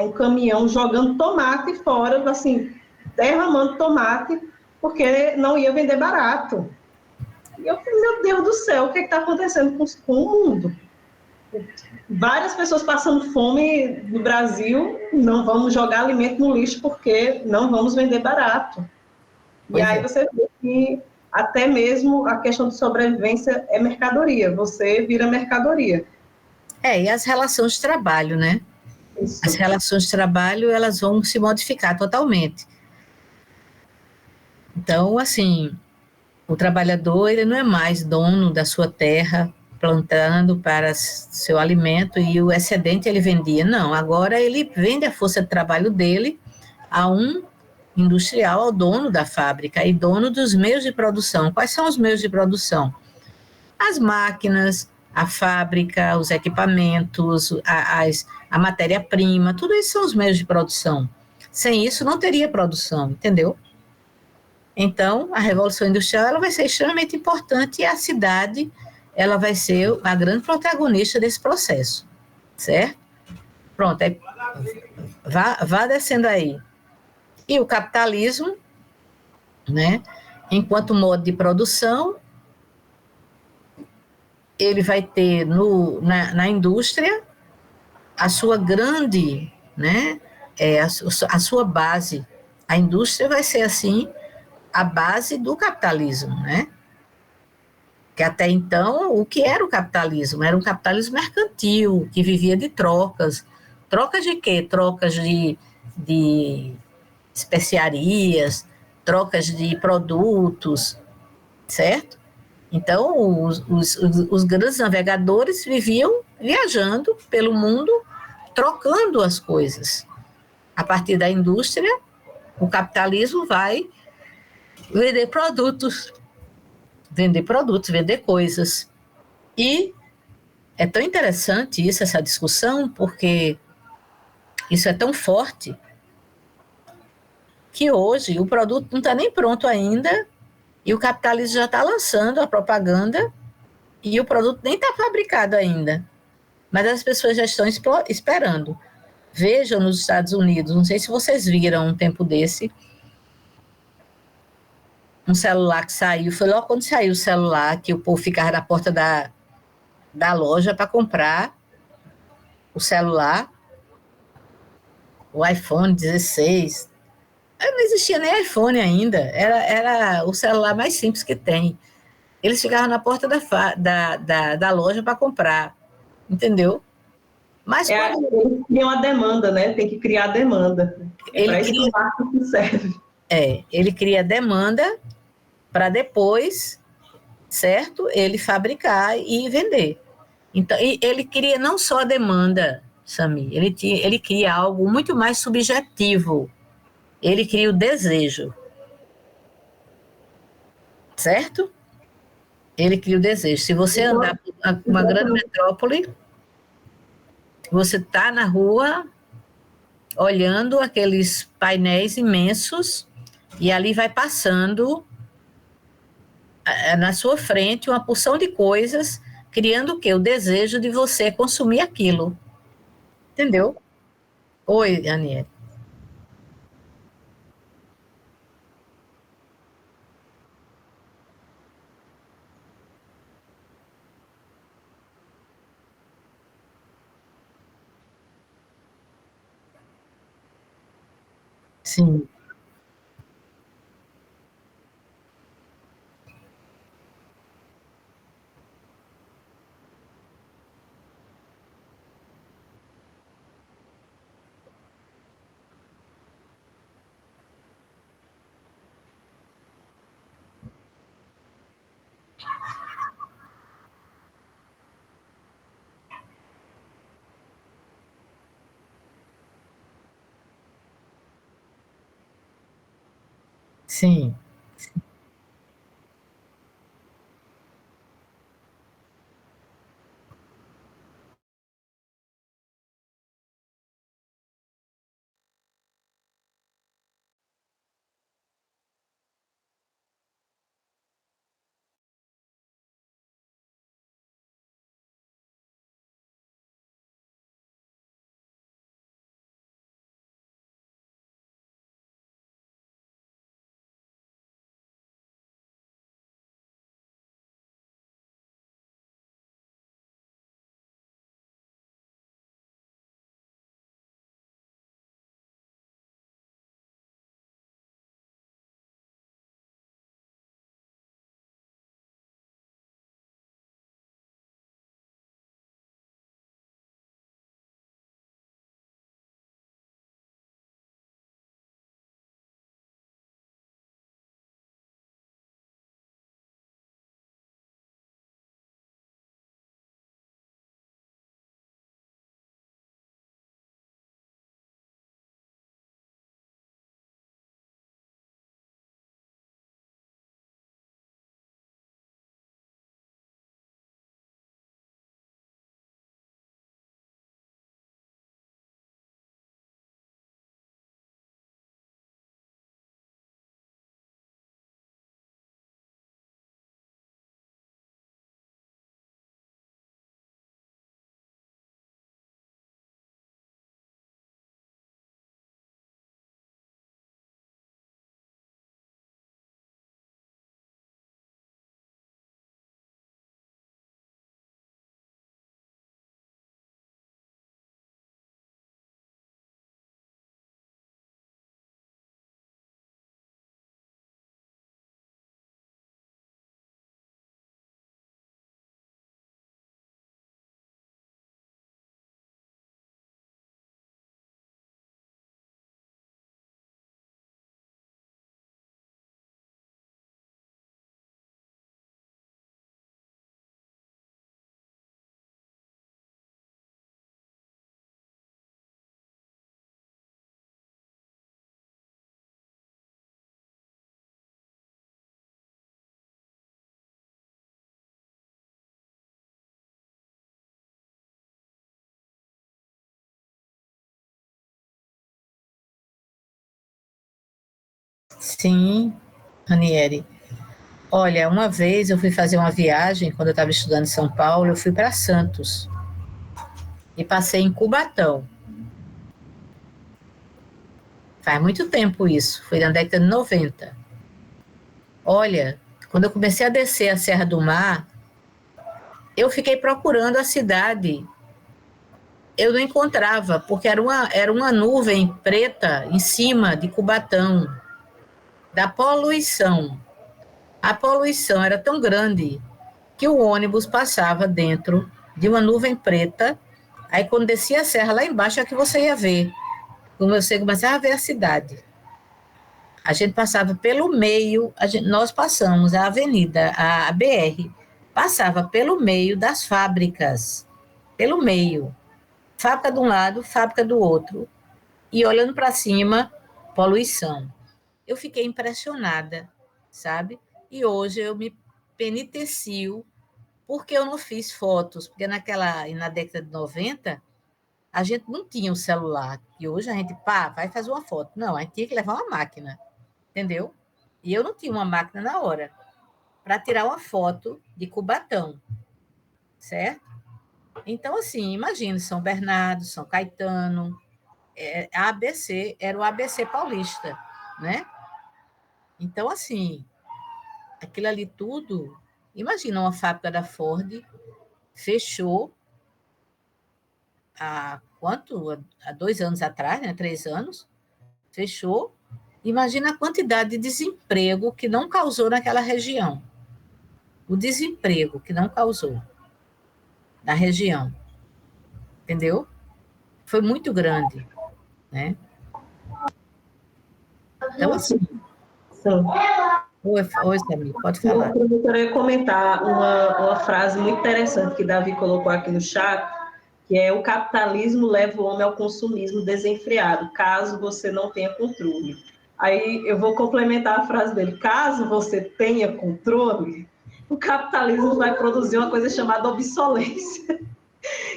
um caminhão jogando tomate fora, assim, derramando tomate, porque não ia vender barato. E eu falei, meu Deus do céu, o que está acontecendo com o mundo? Várias pessoas passando fome no Brasil, não vamos jogar alimento no lixo porque não vamos vender barato. Pois e aí você vê que até mesmo a questão de sobrevivência é mercadoria, você vira mercadoria. E as relações de trabalho, né? Isso. As relações de trabalho, elas vão se modificar totalmente. Então, assim, o trabalhador, ele não é mais dono da sua terra, plantando para seu alimento e o excedente ele vendia. Não, agora ele vende a força de trabalho dele a um industrial, ao dono da fábrica e dono dos meios de produção. Quais são os meios de produção? As máquinas, a fábrica, os equipamentos, a matéria-prima, tudo isso são os meios de produção. Sem isso não teria produção, entendeu? Então, a Revolução Industrial ela vai ser extremamente importante e a cidade ela vai ser a grande protagonista desse processo, certo? Pronto, vá descendo aí. E o capitalismo, né, enquanto modo de produção, ele vai ter na indústria a sua grande, né, a sua base. A indústria vai ser, assim, a base do capitalismo, né? Que até então, o que era o capitalismo? Era um capitalismo mercantil, que vivia de trocas. Trocas de quê? Trocas de especiarias, trocas de produtos, certo? Então, os grandes navegadores viviam viajando pelo mundo, trocando as coisas. A partir da indústria, o capitalismo vai vender produtos, vender coisas. E é tão interessante isso, essa discussão, porque isso é tão forte que hoje o produto não está nem pronto ainda e o capitalismo já está lançando a propaganda e o produto nem está fabricado ainda. Mas as pessoas já estão esperando. Vejam nos Estados Unidos, não sei se vocês viram um tempo desse, um celular que saiu, foi logo quando saiu o celular, que o povo ficava na porta da loja para comprar o celular, o iPhone 16. Não existia nem iPhone ainda, era o celular mais simples que tem. Eles ficavam na porta da loja para comprar, entendeu? Mas quando Eles criam a demanda, né? Tem que criar a demanda. É ele para isso que cria, o marketing serve. ele cria demanda para depois, certo? Ele fabricar e vender. Então, ele cria não só a demanda, Sami, ele cria algo muito mais subjetivo. Ele cria o desejo, certo? Ele cria o desejo. Se você andar por uma grande metrópole, você está na rua olhando aqueles painéis imensos e ali vai passando na sua frente uma porção de coisas, criando o quê? O desejo de você consumir aquilo. Entendeu? Oi, Aniele. Sim, sim, sim, Aniele. Olha, uma vez eu fui fazer uma viagem, quando eu estava estudando em São Paulo, eu fui para Santos e passei em Cubatão. Faz muito tempo isso, foi na década de 90. Olha, quando eu comecei a descer a Serra do Mar, eu fiquei procurando a cidade. Eu não encontrava, porque era uma nuvem preta em cima de Cubatão, da poluição. A poluição era tão grande que o ônibus passava dentro de uma nuvem preta. Aí, quando descia a serra lá embaixo, é que você ia ver. Quando você começava a ver a cidade. A gente passava pelo meio, nós passamos a avenida, a BR, passava pelo meio das fábricas. Pelo meio. Fábrica de um lado, fábrica do outro. E olhando para cima, poluição. Eu fiquei impressionada, sabe? E hoje eu me penitencio porque eu não fiz fotos, porque na década de 90, a gente não tinha o celular, e hoje a gente, pá, vai fazer uma foto. Não, a gente tinha que levar uma máquina, entendeu? E eu não tinha uma máquina na hora para tirar uma foto de Cubatão, certo? Então, assim, imagine São Bernardo, São Caetano, a ABC, era o ABC paulista, né? Então, assim, aquilo ali tudo, imagina uma fábrica da Ford, fechou há quanto? Há 2 anos atrás, né? 3 anos, fechou. Imagina a quantidade de desemprego que não causou naquela região. O desemprego que não causou na região, entendeu? Foi muito grande, né? Então, assim, Sim. oi, Samir, pode falar. Eu queria comentar uma frase muito interessante que Davi colocou aqui no chat, que é: o capitalismo leva o homem ao consumismo desenfreado, caso você não tenha controle. Aí eu vou complementar a frase dele: caso você tenha controle, o capitalismo vai produzir uma coisa chamada obsolência,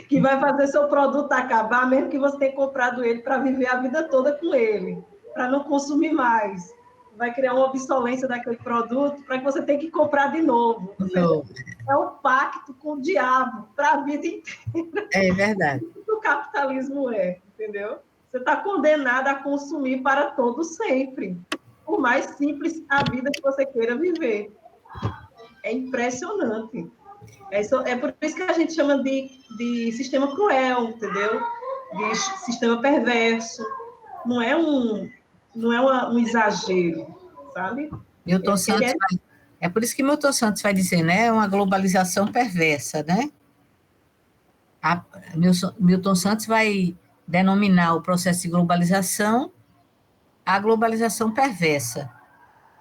que vai fazer seu produto acabar, mesmo que você tenha comprado ele para viver a vida toda com ele, para não consumir mais. Vai criar uma obsolência daquele produto para que você tenha que comprar de novo. Ou seja, é um pacto com o diabo para a vida inteira. É verdade. Isso que o capitalismo é, entendeu? Você está condenado a consumir para todo sempre, por mais simples a vida que você queira viver. É impressionante. É por isso que a gente chama de sistema cruel, entendeu? De sistema perverso. Não é um exagero, sabe? Milton Santos é por isso que Milton Santos vai dizer, né? É uma globalização perversa, né? Milton Santos vai denominar o processo de globalização a globalização perversa,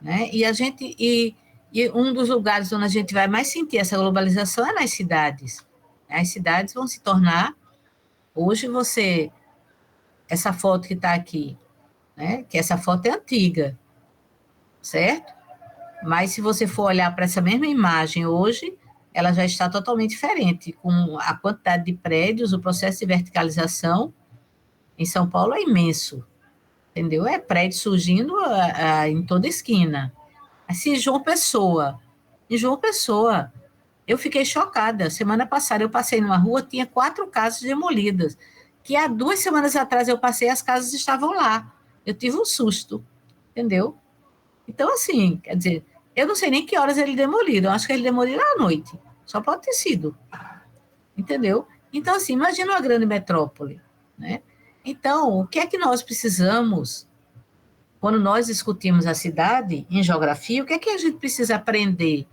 né? E um dos lugares onde a gente vai mais sentir essa globalização é nas cidades. As cidades vão se tornar, hoje essa foto que está aqui, né? Que essa foto é antiga, certo? Mas se você for olhar para essa mesma imagem hoje, ela já está totalmente diferente, com a quantidade de prédios, o processo de verticalização em São Paulo é imenso, entendeu? É prédio surgindo em toda esquina. Assim, em João Pessoa, eu fiquei chocada. Semana passada eu passei numa rua, tinha 4 casas demolidas, que há 2 semanas atrás eu passei, as casas estavam lá. Eu tive um susto, entendeu? Então, assim, quer dizer, eu não sei nem que horas ele demoliram, eu acho que ele demoliram à noite, só pode ter sido, entendeu? Então, assim, imagina uma grande metrópole, né? Então, o que é que nós precisamos, quando nós discutimos a cidade em geografia, o que é que a gente precisa aprender?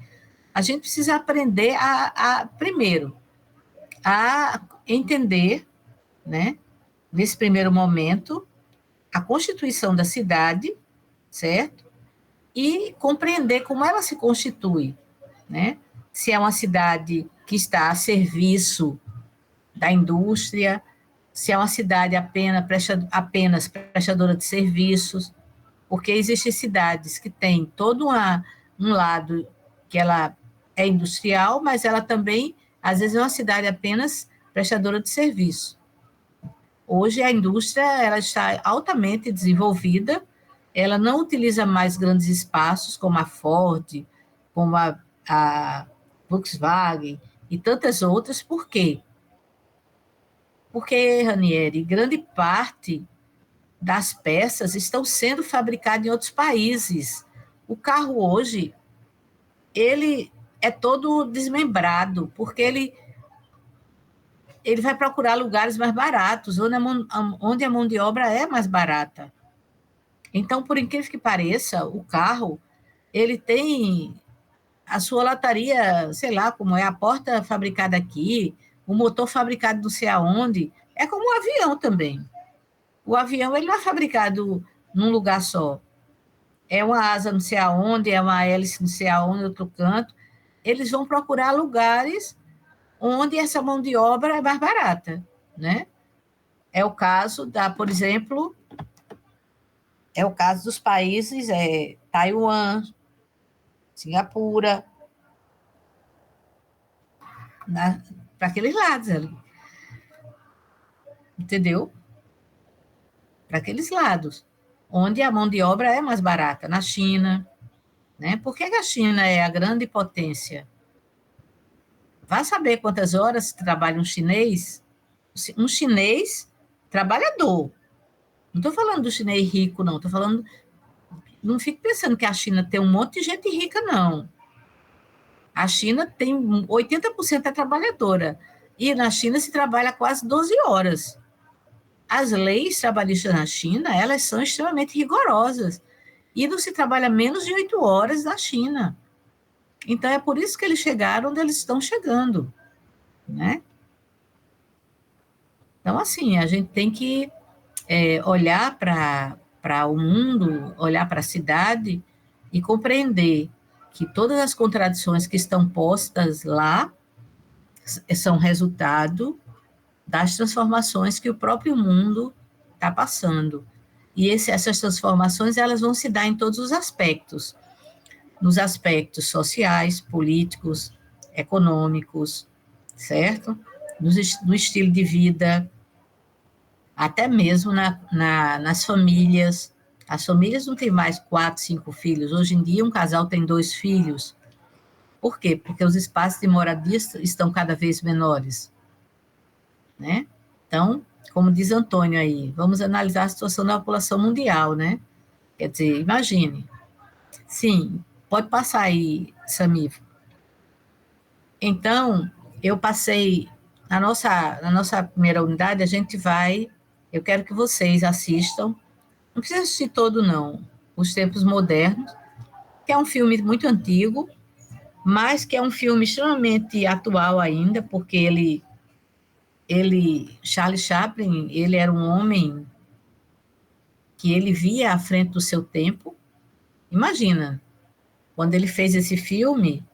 A gente precisa aprender primeiro, a entender, né, nesse primeiro momento, a constituição da cidade, certo? E compreender como ela se constitui, né? Se é uma cidade que está a serviço da indústria, se é uma cidade apenas prestadora de serviços, porque existem cidades que têm um lado que ela é industrial, mas ela também, às vezes, é uma cidade apenas prestadora de serviço. Hoje a indústria ela está altamente desenvolvida, ela não utiliza mais grandes espaços como a Ford, como a Volkswagen e tantas outras. Por quê? Porque, Ranieri, grande parte das peças estão sendo fabricadas em outros países. O carro hoje, ele é todo desmembrado, porque ele vai procurar lugares mais baratos, onde a mão de obra é mais barata. Então, por incrível que pareça, o carro, ele tem a sua lataria, sei lá, como é a porta fabricada aqui, o motor fabricado não sei aonde, é como o avião também. O avião, ele não é fabricado num lugar só. É uma asa não sei aonde, é uma hélice não sei aonde, outro canto. Eles vão procurar lugares onde essa mão de obra é mais barata, né? É o caso por exemplo, é o caso dos países Taiwan, Singapura, para aqueles lados ali, entendeu? Para aqueles lados, onde a mão de obra é mais barata, na China, né? Por que a China é a grande potência? Vá saber quantas horas trabalha um chinês trabalhador. Não estou falando do chinês rico, não. Estou falando. Não fique pensando que a China tem um monte de gente rica, não. A China tem 80% é trabalhadora. E na China se trabalha quase 12 horas. As leis trabalhistas na China, elas são extremamente rigorosas. E não se trabalha menos de 8 horas na China. Então, é por isso que eles chegaram onde eles estão chegando, né? Então, assim, a gente tem que olhar para o mundo, olhar para a cidade e compreender que todas as contradições que estão postas lá são resultado das transformações que o próprio mundo está passando. E essas transformações elas vão se dar em todos os aspectos, nos aspectos sociais, políticos, econômicos, certo? No estilo de vida, até mesmo nas famílias. As famílias não têm mais 4, 5 filhos. Hoje em dia, um casal tem 2 filhos. Por quê? Porque os espaços de moradia estão cada vez menores, né? Então, como diz Antônio aí, vamos analisar a situação da população mundial, né? Quer dizer, imagine. Sim, pode passar aí, Samir. Então, eu passei, na nossa primeira unidade, eu quero que vocês assistam, não precisa assistir todo não, Os Tempos Modernos, que é um filme muito antigo, mas que é um filme extremamente atual ainda, porque Charlie Chaplin, ele era um homem que ele via à frente do seu tempo. Imagina, quando ele fez esse filme,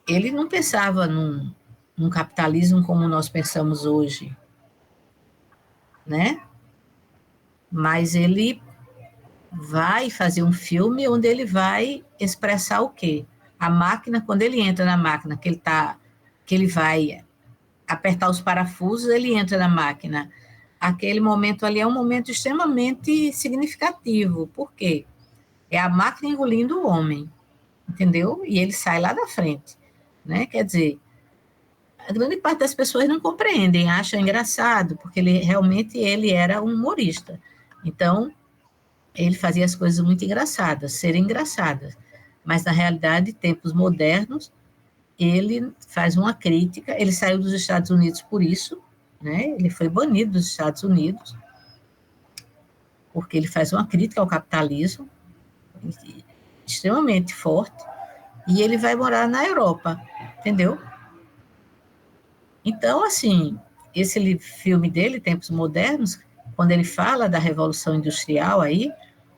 ele não pensava num capitalismo como nós pensamos hoje, né? Mas ele vai fazer um filme onde ele vai expressar o quê? A máquina, quando ele entra na máquina, que ele vai apertar os parafusos, ele entra na máquina. Aquele momento ali é um momento extremamente significativo. Por quê? É a máquina engolindo o homem, entendeu? E ele sai lá da frente, né? Quer dizer, a grande parte das pessoas não compreendem, acham engraçado, porque ele era um humorista. Então, ele fazia as coisas muito engraçadas, serem engraçadas. Mas, na realidade, tempos modernos, ele faz uma crítica, ele saiu dos Estados Unidos por isso, né? Ele foi banido dos Estados Unidos, porque ele faz uma crítica ao capitalismo, extremamente forte, e ele vai morar na Europa, entendeu? Então, assim, esse filme dele, Tempos Modernos, quando ele fala da Revolução Industrial aí,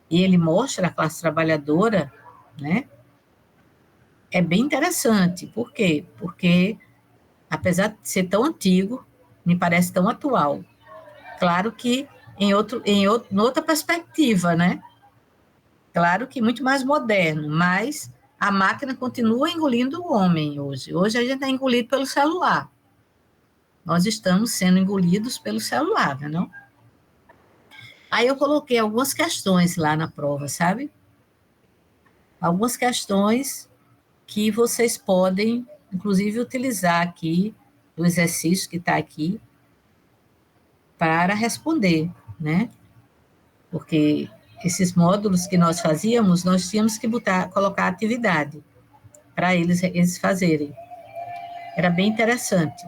e ele mostra a classe trabalhadora, né? É bem interessante. Por quê? Porque, apesar de ser tão antigo, me parece tão atual. Claro que em outra perspectiva, né? Claro que muito mais moderno, mas a máquina continua engolindo o homem hoje. Hoje a gente é engolido pelo celular. Nós estamos sendo engolidos pelo celular, né, não? Aí eu coloquei algumas questões lá na prova, sabe? Algumas questões que vocês podem, inclusive, utilizar aqui, o exercício que está aqui, para responder, né? Porque esses módulos que nós fazíamos, nós tínhamos que colocar atividade para eles fazerem. Era bem interessante.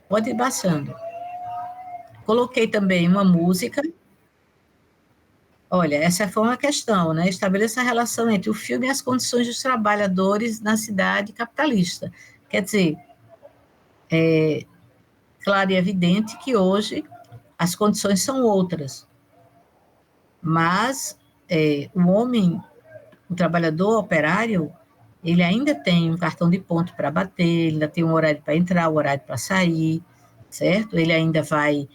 Pode ir baixando. Coloquei também uma música. Olha, essa foi uma questão, né? Estabeleça a relação entre o filme e as condições dos trabalhadores na cidade capitalista. Quer dizer, claro e evidente que hoje as condições são outras, mas o homem, o trabalhador operário, ele ainda tem um cartão de ponto para bater, ele ainda tem um horário para entrar, um horário para sair, certo? Ele ainda vai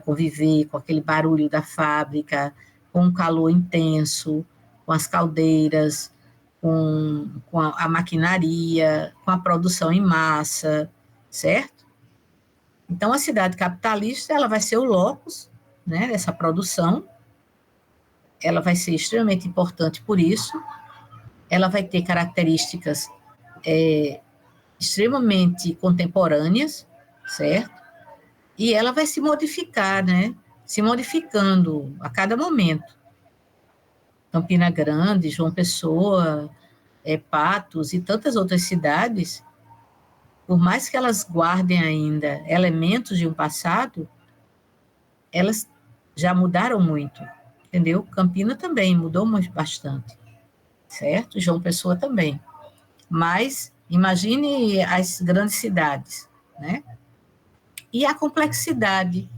conviver com aquele barulho da fábrica, com o calor intenso, com as caldeiras, com a maquinaria, com a produção em massa, certo? Então, a cidade capitalista, ela vai ser o locus, né, dessa produção, ela vai ser extremamente importante por isso, ela vai ter características extremamente contemporâneas, certo? E ela vai se modificar, né? Se modificando a cada momento. Campina Grande, João Pessoa, Patos e tantas outras cidades, por mais que elas guardem ainda elementos de um passado, elas já mudaram muito, entendeu? Campina também mudou bastante, certo? João Pessoa também. Mas imagine as grandes cidades, né? E a complexidade.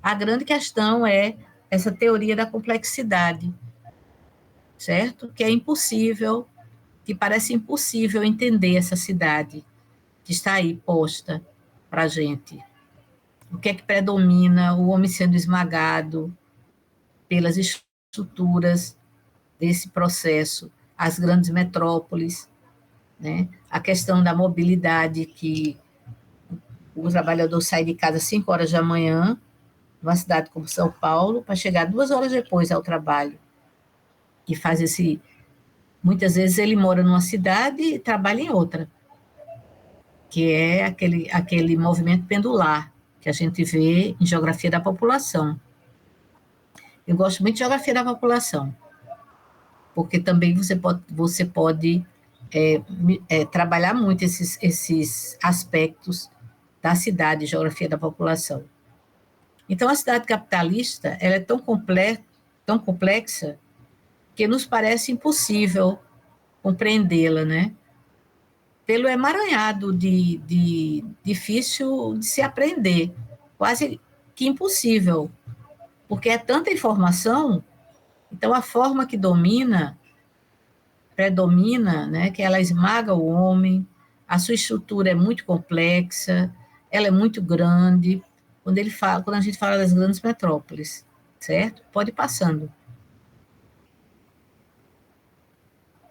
A grande questão é essa teoria da complexidade, certo? Que é impossível, que parece impossível entender essa cidade que está aí posta para a gente. O que é que predomina? O homem sendo esmagado pelas estruturas desse processo, as grandes metrópoles, né? A questão da mobilidade, que o trabalhador sai de casa às 5 horas da manhã, numa cidade como São Paulo, para chegar 2 horas depois ao trabalho. E faz esse... Muitas vezes ele mora numa cidade e trabalha em outra, que é aquele movimento pendular que a gente vê em Geografia da População. Eu gosto muito de Geografia da População, porque também você pode trabalhar muito esses aspectos da cidade, Geografia da População. Então, a cidade capitalista, ela é tão complexa, que nos parece impossível compreendê-la, né? Pelo emaranhado difícil de se aprender, quase que impossível, porque é tanta informação, então a forma que predomina, né, que ela esmaga o homem, a sua estrutura é muito complexa, ela é muito grande, quando a gente fala das grandes metrópoles, certo? Pode ir passando.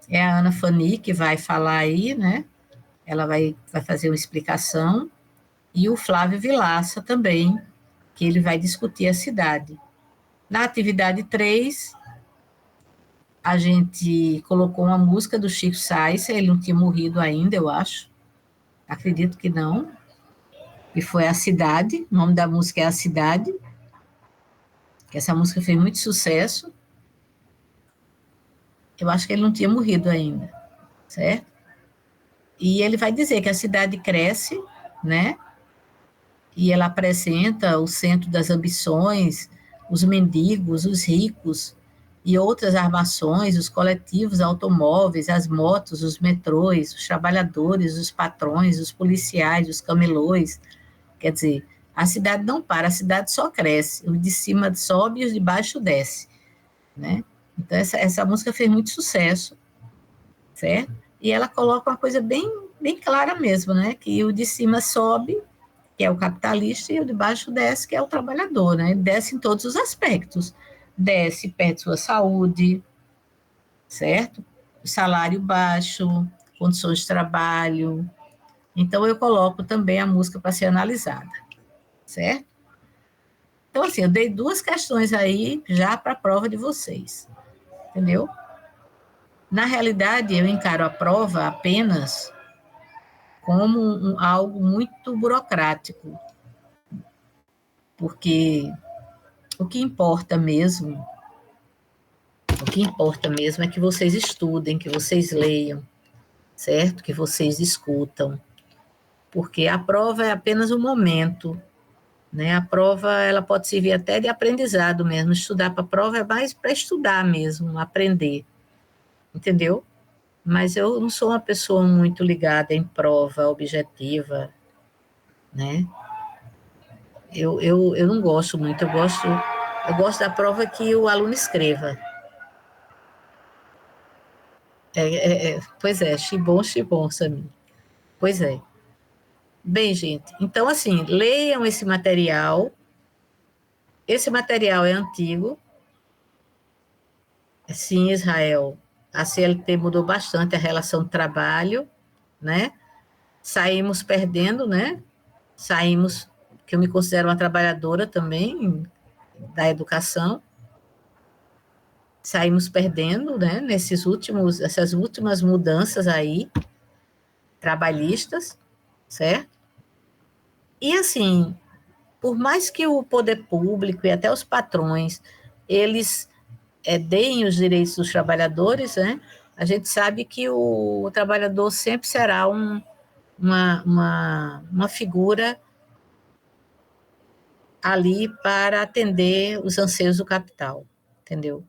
É a Ana Fani que vai falar aí, né? Ela vai fazer uma explicação, e o Flávio Vilaça também, que ele vai discutir a cidade. Na atividade 3, a gente colocou uma música do Chico Science, ele não tinha morrido ainda, eu acho. Acredito que não. E foi A Cidade, o nome da música é A Cidade, que essa música fez muito sucesso. Eu acho que ele não tinha morrido ainda, certo? E ele vai dizer que a cidade cresce, né? E ela apresenta o centro das ambições, os mendigos, os ricos e outras armações, os coletivos automóveis, as motos, os metrôs, os trabalhadores, os patrões, os policiais, os camelôs. Quer dizer, a cidade não para, a cidade só cresce, o de cima sobe e o de baixo desce, né? Então, essa música fez muito sucesso, certo? E ela coloca uma coisa bem clara mesmo, né? Que o de cima sobe, que é o capitalista, e o de baixo desce, que é o trabalhador, né? Ele desce em todos os aspectos. Desce, perde sua saúde, certo? Salário baixo, condições de trabalho. Então, eu coloco também a música para ser analisada, certo? Então, assim, eu dei 2 questões aí já para a prova de vocês, entendeu? Na realidade, eu encaro a prova apenas como algo muito burocrático, porque o que importa mesmo O que importa mesmo é que vocês estudem, que vocês leiam, certo? Que vocês discutam, porque a prova é apenas um momento, né? A prova, ela pode servir até de aprendizado mesmo. Estudar para a prova é mais para estudar mesmo, aprender, entendeu? Mas eu não sou uma pessoa muito ligada em prova objetiva, né? Eu não gosto muito, eu gosto da prova que o aluno escreva. Pois é, xibom, Samir. Pois é. Bem, gente, então assim, leiam esse material. Esse material é antigo. Sim, Israel, a CLT mudou bastante a relação de trabalho, né? Saímos perdendo, né? Saímos, que eu me considero uma trabalhadora também da educação, saímos perdendo, né? Essas últimas mudanças aí, trabalhistas, certo? E assim, por mais que o poder público e até os patrões, eles deem os direitos dos trabalhadores, né? A gente sabe que o trabalhador sempre será uma figura ali para atender os anseios do capital, entendeu?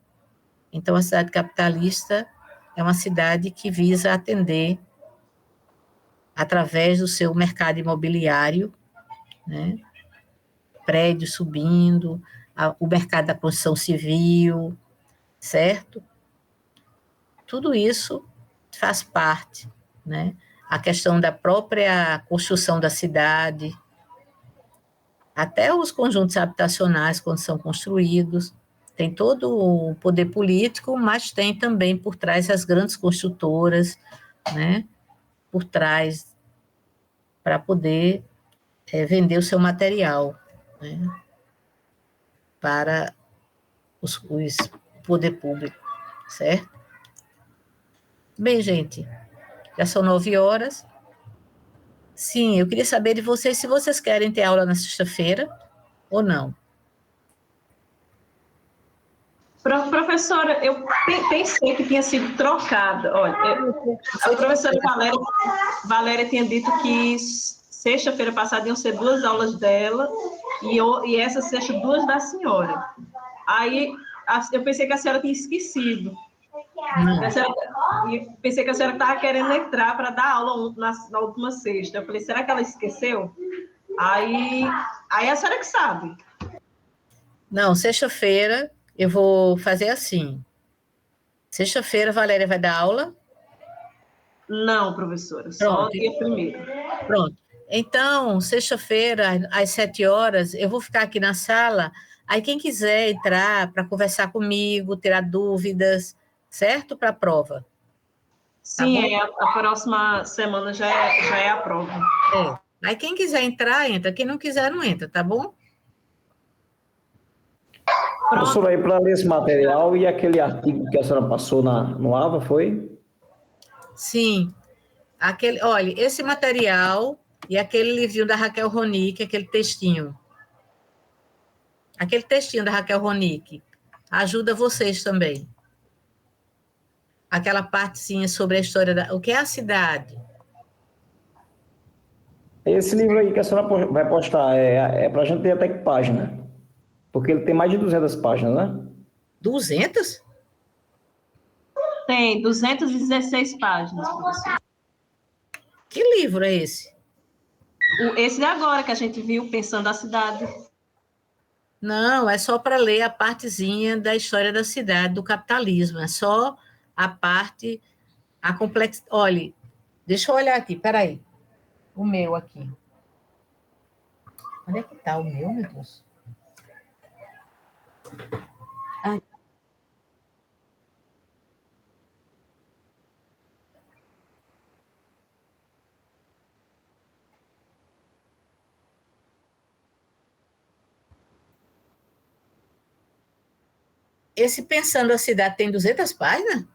Então, a cidade capitalista é uma cidade que visa atender, através do seu mercado imobiliário, né? Prédios subindo, o mercado da construção civil, certo? Tudo isso faz parte, né? A questão da própria construção da cidade, até os conjuntos habitacionais, quando são construídos, tem todo o poder político, mas tem também por trás as grandes construtoras, né? Por trás, para poder vender o seu material, né? Para os poder público, certo? Bem, gente, já são 9 horas. Sim, eu queria saber de vocês se vocês querem ter aula na sexta-feira ou não. Professora, eu pensei que tinha sido trocada. Olha, a professora Valéria tinha dito que sexta-feira passada iam ser 2 aulas dela e essa sexta 2 da senhora. Aí eu pensei que a senhora tinha esquecido. Pensei que a senhora estava querendo entrar para dar aula na última sexta. Eu falei, será que ela esqueceu? Aí a senhora que sabe. Não, sexta-feira eu vou fazer assim. Sexta-feira a Valéria vai dar aula? Não, professora, só dia 1º. Pronto. Então, sexta-feira, às 7 horas, eu vou ficar aqui na sala. Aí, quem quiser entrar para conversar comigo, tirar dúvidas, certo? Para a prova. Sim, a próxima semana já é a prova. Aí, quem quiser entrar, entra. Quem não quiser, não entra, tá bom? Professora, aí para ler esse material e aquele artigo que a senhora passou no AVA, foi? Sim. Olha, esse material e aquele livrinho da Raquel Ronick, aquele textinho da Raquel Ronick, ajuda vocês também. Aquela partezinha sobre a história o que é a cidade. Esse livro aí que a senhora vai postar é para a gente ter até que página? Porque ele tem mais de 200 páginas, né? 200? Tem 216 páginas, professor. Que livro é esse? Esse de agora que a gente viu, Pensando a Cidade. Não, é só para ler a partezinha da história da cidade, do capitalismo. É só a parte, a complexidade. Olha, deixa eu olhar aqui, peraí. O meu aqui. Onde é que está o meu Deus? Ah. Esse Pensando a Cidade tem 200 páginas?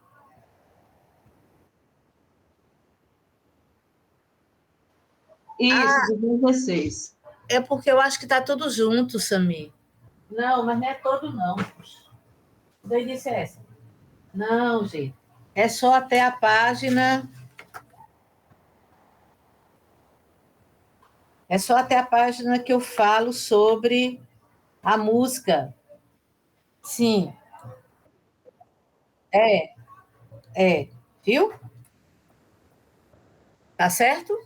Isso, 216. É porque eu acho que está tudo junto, Samir. Não, mas não é todo, não. Daí disse essa. Não, gente. É só até a página. É só até a página que eu falo sobre a música. Sim, é, viu? Tá certo?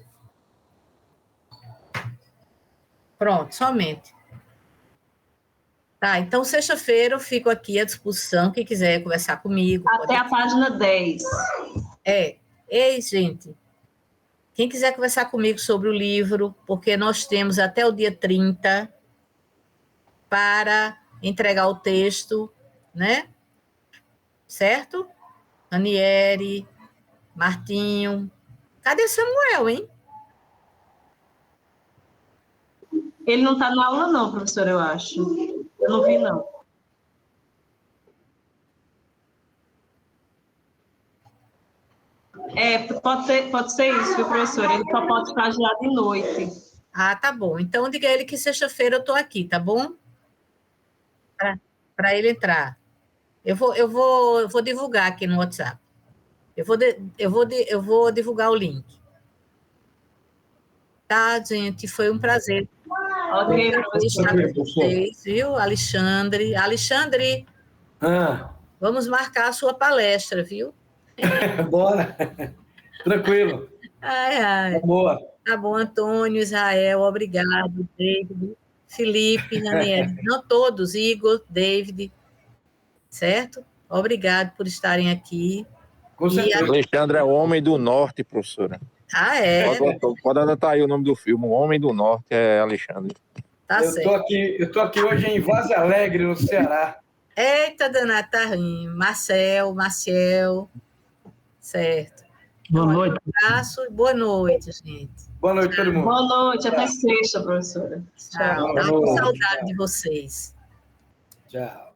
Pronto, somente. Tá, então sexta-feira eu fico aqui à disposição, quem quiser conversar comigo. Até a página 10. Ei, gente, quem quiser conversar comigo sobre o livro, porque nós temos até o dia 30 para entregar o texto, né? Certo? Aniele, Martinho. Cadê Samuel, hein? Ele não está na aula, não, professora, eu acho. Eu não vi, não. Pode ser isso, viu, professora? Ele só pode estagiar de noite. Ah, tá bom. Então diga a ele que sexta-feira eu estou aqui, tá bom? Para ele entrar. Eu vou divulgar aqui no WhatsApp. Eu vou divulgar o link. Tá, gente? Foi um prazer Ok, estar professora. com vocês, viu, Alexandre? Alexandre, vamos marcar a sua palestra, viu? Bora. Tranquilo. Ai, ai. Boa. Tá bom, Antônio, Israel, obrigado, David, Felipe, Ranieri, não todos, Igor, David, certo? Obrigado por estarem aqui. Com certeza. Alexandre é o Homem do Norte, professora. Ah, é? Pode anotar aí o nome do filme. O Homem do Norte é Alexandre. Tá certo. Eu tô aqui hoje em Vaz Alegre, no Ceará. Eita, danada, tá rindo. Maciel, certo. Boa noite. Um abraço e boa noite, gente. Boa noite, todo mundo. Boa noite, até sexta, professora. Tchau. Tava com saudade de vocês. Tchau.